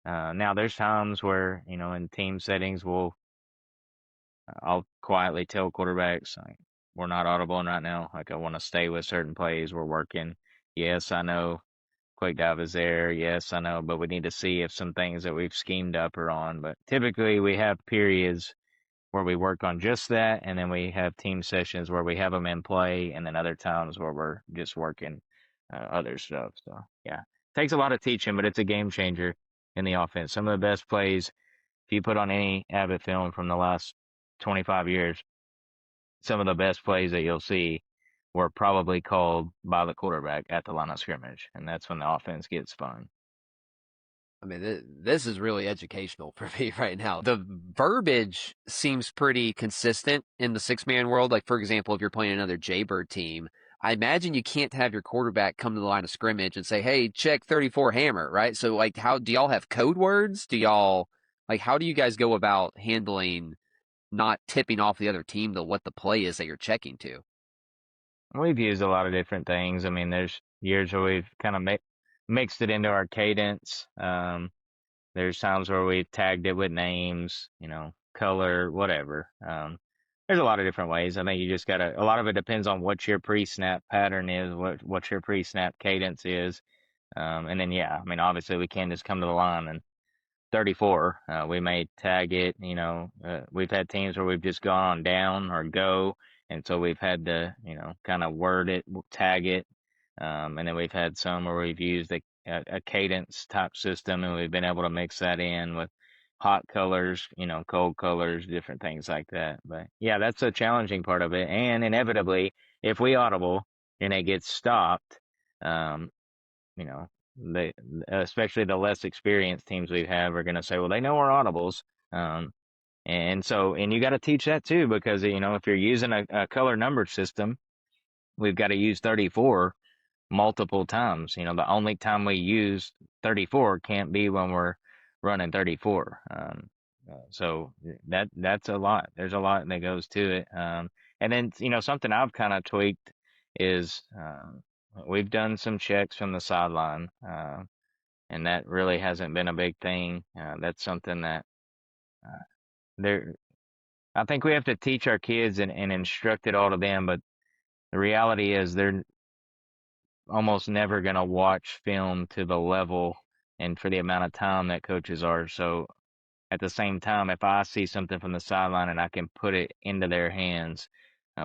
Now there's times where in team settings I'll quietly tell quarterbacks, like, we're not audibling right now. Like, I want to stay with certain plays. We're working. Yes, I know quick dive is there. Yes, I know, but we need to see if some things that we've schemed up are on. But typically we have periods where we work on just that, and then we have team sessions where we have them in play, and then other times where we're just working other stuff. So yeah, takes a lot of teaching, but it's a game changer in the offense. Some of the best plays, if you put on any Abbott film from the last 25 years, some of the best plays that you'll see were probably called by the quarterback at the line of scrimmage, and that's when the offense gets fun. I mean, this is really educational for me right now. The verbiage seems pretty consistent in the six-man world. Like, for example, if you're playing another J-bird team, I imagine you can't have your quarterback come to the line of scrimmage and say, hey, check 34 hammer, right? So, like, how do y'all have code words? How do you guys go about handling not tipping off the other team to what the play is that you're checking to? We've used a lot of different things. I mean, there's years where we've kind of mixed it into our cadence. There's times where we've tagged it with names, color, whatever. There's a lot of different ways. I think you just gotta. A lot of it depends on what your pre-snap pattern is, what your pre-snap cadence is, and then yeah, I mean, obviously we can't just come to the line and 34. We may tag it, we've had teams where we've just gone on down or go. And so we've had to, kind of word it, tag it. And then we've had some where we've used a cadence type system and we've been able to mix that in with hot colors, cold colors, different things like that. But yeah, that's a challenging part of it. And inevitably, if we audible and it gets stopped, um, you know, they, especially the less experienced teams we have are going to say, well, they know our audibles. Um, and you got to teach that too, because, if you're using a color number system, we've got to use 34 multiple times. The only time we use 34 can't be when we're running 34. So that's a lot. There's a lot that goes to it. And then, something I've kind of tweaked is, we've done some checks from the sideline, and that really hasn't been a big thing. That's something that uh, there. I think we have to teach our kids and instruct it all to them, but the reality is they're almost never going to watch film to the level and for the amount of time that coaches are. So at the same time, if I see something from the sideline and I can put it into their hands,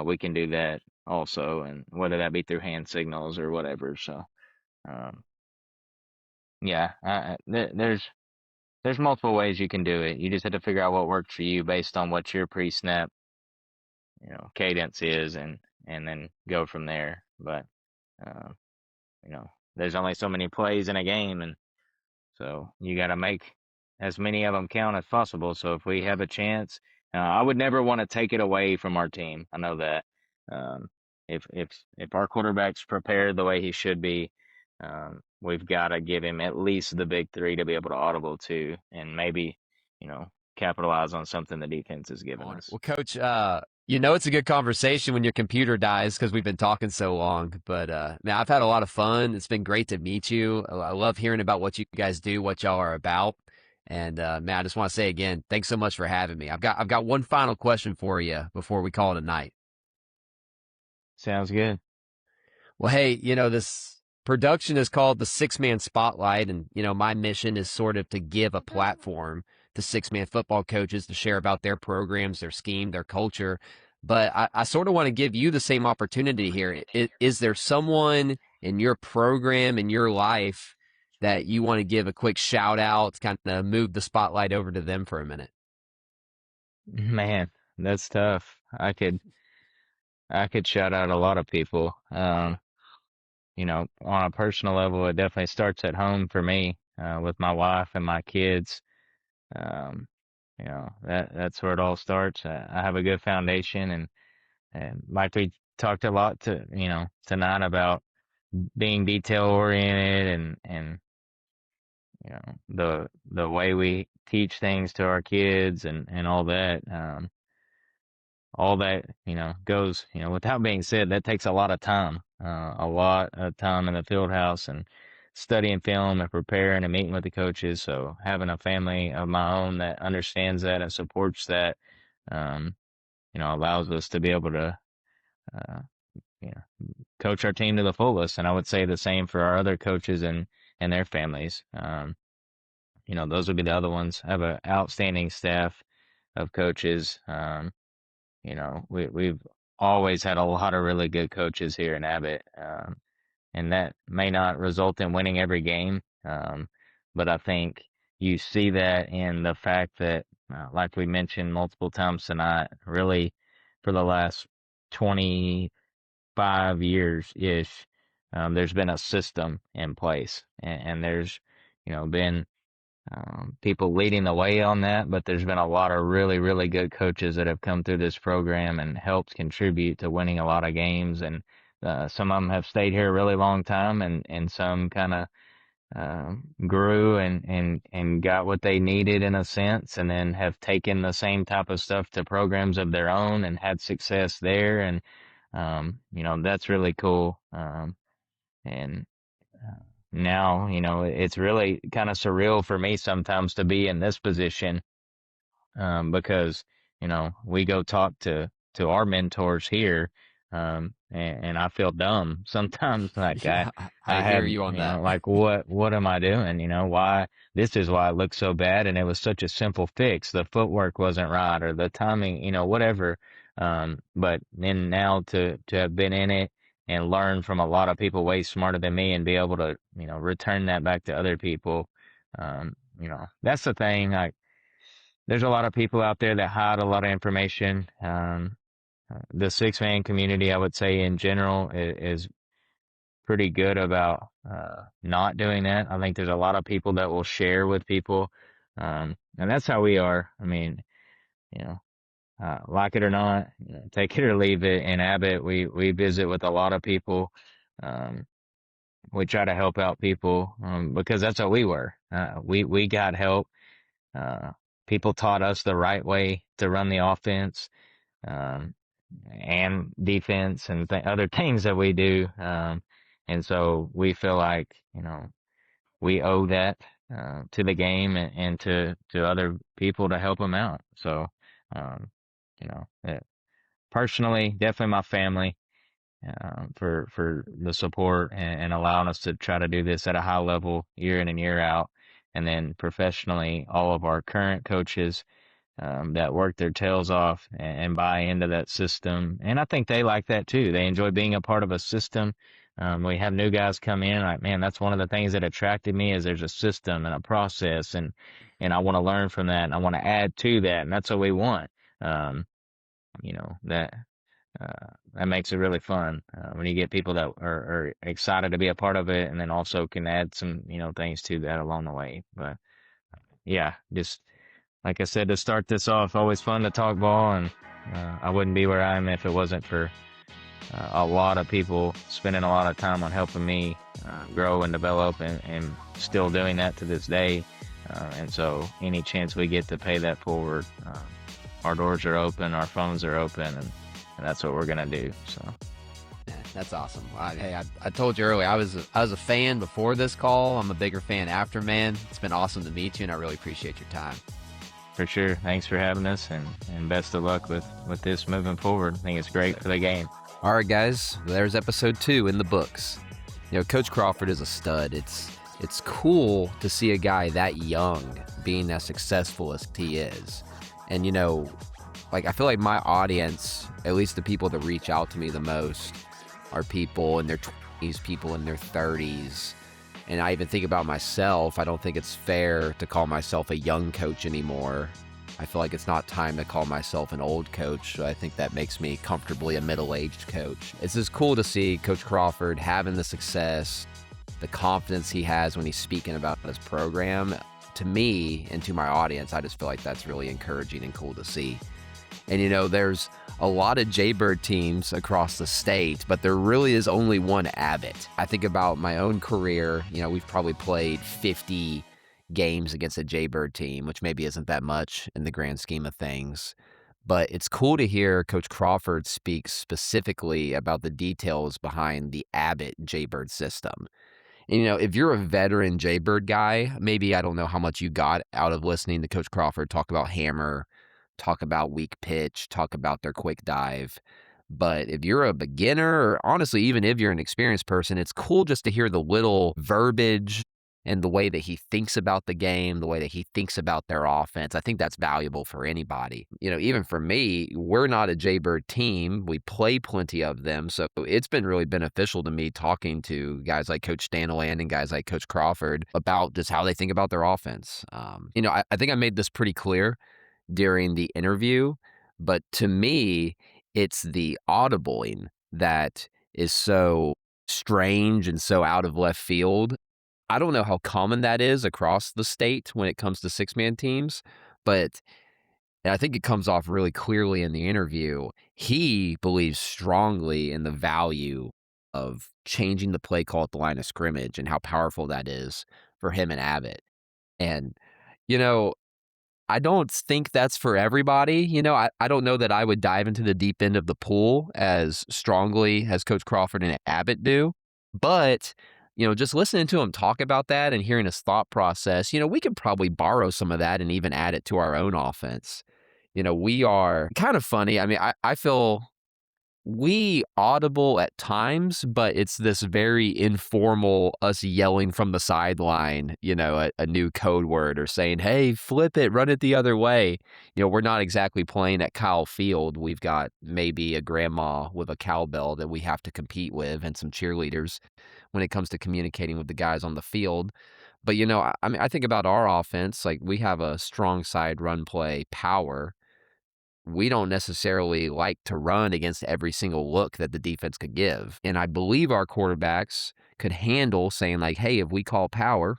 we can do that also, and whether that be through hand signals or whatever. So, um, yeah, there's multiple ways you can do it. You just have to figure out what works for you based on what your pre-snap, cadence is, and then go from there. But uh, you know, there's only so many plays in a game, and so you got to make as many of them count as possible. So if we have a chance, I would never want to take it away from our team. I know that. Um, if our quarterback's prepared the way he should be, we've got to give him at least the big three to be able to audible to, and maybe, capitalize on something the defense has given us. Well, Coach, it's a good conversation when your computer dies because we've been talking so long. But man, I've had a lot of fun. It's been great to meet you. I love hearing about what you guys do, what y'all are about. And man, I just want to say again, thanks so much for having me. I've got one final question for you before we call it a night. Sounds good. Well, hey, this production is called the Six Man Spotlight. And, my mission is sort of to give a platform to six-man football coaches to share about their programs, their scheme, their culture. But I sort of want to give you the same opportunity here. Is there someone in your program, in your life, that you want to give a quick shout out, kind of move the spotlight over to them for a minute? Man, that's tough. I could shout out a lot of people. On a personal level, it definitely starts at home for me, with my wife and my kids. Um, that's where it all starts. I have a good foundation, and like we talked a lot tonight about being detail oriented, and the way we teach things to our kids, and all that. All that, goes, without being said, that takes a lot of time in the field house, and studying film and preparing and meeting with the coaches. So having a family of my own that understands that and supports that, um, allows us to be able to, uh, you know, coach our team to the fullest. And I would say the same for our other coaches and their families. Those would be the other ones. I have an outstanding staff of coaches. We've always had a lot of really good coaches here in Abbott, and that may not result in winning every game, but I think you see that in the fact that, like we mentioned multiple times tonight, really for the last 25 years ish, there's been a system in place, and there's, been people leading the way on that, but there's been a lot of really, really good coaches that have come through this program and helped contribute to winning a lot of games. And some of them have stayed here a really long time, and some kind of grew and got what they needed in a sense, and then have taken the same type of stuff to programs of their own and had success there. And, that's really cool. And now, it's really kind of surreal for me sometimes to be in this position, because, we go talk to our mentors here, and I feel dumb sometimes. Like Yeah, I I hear had, you on that. like, what am I doing? Why, this is why it looked so bad. And it was such a simple fix. The footwork wasn't right, or the timing, whatever. But then now to have been in it and learn from a lot of people way smarter than me, and be able to, return that back to other people. That's the thing. Like, there's a lot of people out there that hide a lot of information. The six-man community, I would say in general, is pretty good about not doing that. I think there's a lot of people that will share with people, and that's how we are. I mean, you know, like it or not, take it or leave it. In Abbott, we visit with a lot of people. Um, we try to help out people, because that's what we were. We got help. Uh, People taught us the right way to run the offense, um, and defense, and other things that we do. And so we feel like, we owe that to the game, and to other people to help them out. So, um, personally, definitely my family, for the support, and allowing us to try to do this at a high level year in and year out. And then professionally, all of our current coaches, that work their tails off, and buy into that system. And I think they like that too. They enjoy being a part of a system. We have new guys come in, like, man, that's one of the things that attracted me, is there's a system and a process, and I want to learn from that, and I want to add to that. And that's what we want. Um, that, that makes it really fun, when you get people that are excited to be a part of it, and then also can add some, things to that along the way. But yeah, just like I said, to start this off, always fun to talk ball, and I wouldn't be where I am if it wasn't for a lot of people spending a lot of time on helping me grow and develop, and still doing that to this day. And so any chance we get to pay that forward, our doors are open, our phones are open, and that's what we're going to do. So. That's awesome. I told you earlier, I was a fan before this call. I'm a bigger fan after, man. It's been awesome to meet you, and I really appreciate your time. For sure. Thanks for having us, and best of luck with this moving forward. I think it's great for the game. All right, guys, there's episode 2 in the books. Coach Crawford is a stud. It's cool to see a guy that young being as successful as he is. And, I feel like my audience, at least the people that reach out to me the most, are people in their 20s, people in their 30s. And I even think about myself. I don't think it's fair to call myself a young coach anymore. I feel like it's not time to call myself an old coach. So I think that makes me comfortably a middle-aged coach. It's just cool to see Coach Crawford having the success, the confidence he has when he's speaking about his program. To me and to my audience, I just feel like that's really encouraging and cool to see. And, there's a lot of J-bird teams across the state, but there really is only one Abbott. I think about my own career. We've probably played 50 games against a J-bird team, which maybe isn't that much in the grand scheme of things. But it's cool to hear Coach Crawford speak specifically about the details behind the Abbott J-bird system. And, if you're a veteran J-bird guy, maybe I don't know how much you got out of listening to Coach Crawford talk about hammer, talk about weak pitch, talk about their quick dive. But if you're a beginner, or honestly, even if you're an experienced person, it's cool just to hear the little verbiage and the way that he thinks about the game, the way that he thinks about their offense. I think that's valuable for anybody. Even for me, we're not a J-bird team. We play plenty of them. So it's been really beneficial to me talking to guys like Coach Staniland and guys like Coach Crawford about just how they think about their offense. I think I made this pretty clear during the interview, but to me, it's the audibling that is so strange and so out of left field. I don't know how common that is across the state when it comes to six-man teams, but I think it comes off really clearly in the interview. He believes strongly in the value of changing the play call at the line of scrimmage and how powerful that is for him and Abbott. And, you know, I don't think that's for everybody. I don't know that I would dive into the deep end of the pool as strongly as Coach Crawford and Abbott do. But, just listening to him talk about that and hearing his thought process, we could probably borrow some of that and even add it to our own offense. We are kind of funny. I mean, I feel we audible at times, but it's this very informal us yelling from the sideline, a new code word or saying, hey, flip it, run it the other way. We're not exactly playing at Kyle Field. We've got maybe a grandma with a cowbell that we have to compete with and some cheerleaders when it comes to communicating with the guys on the field. But, I think about our offense, like we have a strong side run play power. We don't necessarily like to run against every single look that the defense could give. And I believe our quarterbacks could handle saying like, hey, if we call power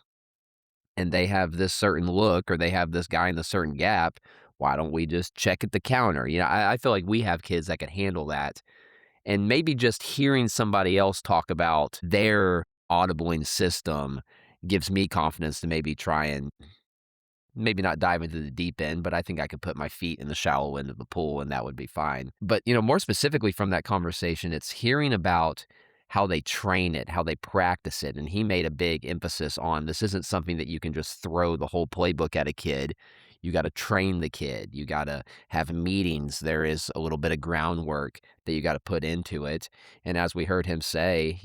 and they have this certain look or they have this guy in the certain gap, why don't we just check at the counter? I feel like we have kids that can handle that. And maybe just hearing somebody else talk about their audibling system gives me confidence to maybe try and maybe not dive into the deep end, but I think I could put my feet in the shallow end of the pool and that would be fine. But, more specifically from that conversation, it's hearing about how they train it, how they practice it. And he made a big emphasis on this isn't something that you can just throw the whole playbook at a kid. You got to train the kid. You got to have meetings. There is a little bit of groundwork that you got to put into it. And as we heard him say,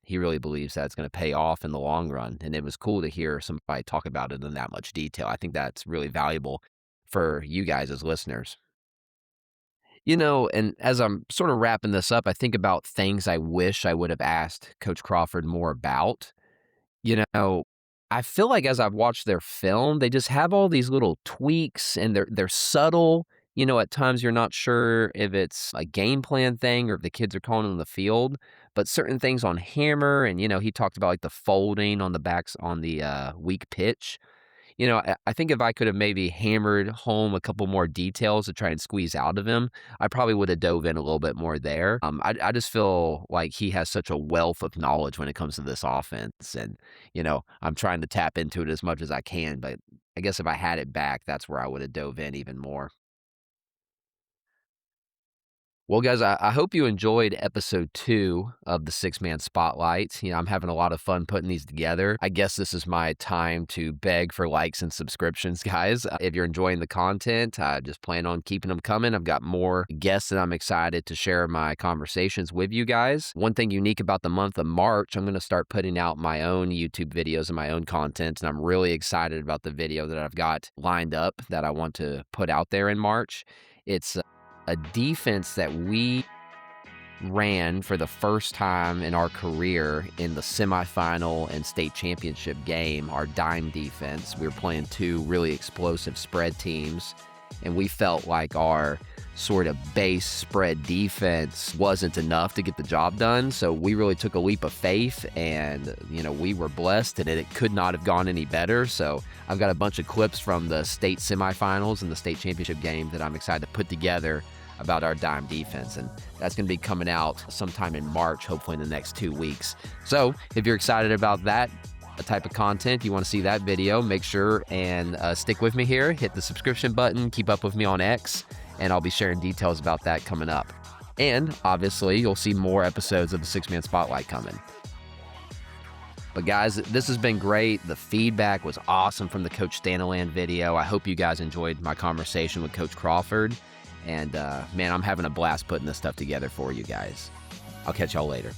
he really believes that it's going to pay off in the long run. And it was cool to hear somebody talk about it in that much detail. I think that's really valuable for you guys as listeners. And as I'm sort of wrapping this up, I think about things I wish I would have asked Coach Crawford more about. You know, I feel like as I've watched their film, they just have all these little tweaks and they're subtle. At times you're not sure if it's a game plan thing or if the kids are calling on the field, but certain things on hammer and, he talked about like the folding on the backs on the weak pitch. I think if I could have maybe hammered home a couple more details to try and squeeze out of him, I probably would have dove in a little bit more there. I just feel like he has such a wealth of knowledge when it comes to this offense. And, I'm trying to tap into it as much as I can. But I guess if I had it back, that's where I would have dove in even more. Well, guys, I hope you enjoyed episode 2 of the Six Man Spotlight. I'm having a lot of fun putting these together. I guess this is my time to beg for likes and subscriptions, guys. If you're enjoying the content, I just plan on keeping them coming. I've got more guests that I'm excited to share my conversations with you guys. One thing unique about the month of March, I'm going to start putting out my own YouTube videos and my own content, and I'm really excited about the video that I've got lined up that I want to put out there in March. It's a defense that we ran for the first time in our career in the semifinal and state championship game, our dime defense. We were playing 2 really explosive spread teams, and we felt like our sort of base spread defense wasn't enough to get the job done. So we really took a leap of faith, and we were blessed, and it could not have gone any better. So I've got a bunch of clips from the state semifinals and the state championship game that I'm excited to put together about our dime defense, and that's going to be coming out sometime in March, hopefully in the next 2 weeks. So if you're excited about that type of content, you want to see that video, make sure and stick with me here, hit the subscription button, keep up with me on X, and I'll be sharing details about that coming up. And obviously you'll see more episodes of the Six Man Spotlight coming. But guys, this has been great. The feedback was awesome from the Coach Stanaland video. I hope you guys enjoyed my conversation with Coach Crawford. And man, I'm having a blast putting this stuff together for you guys. I'll catch y'all later.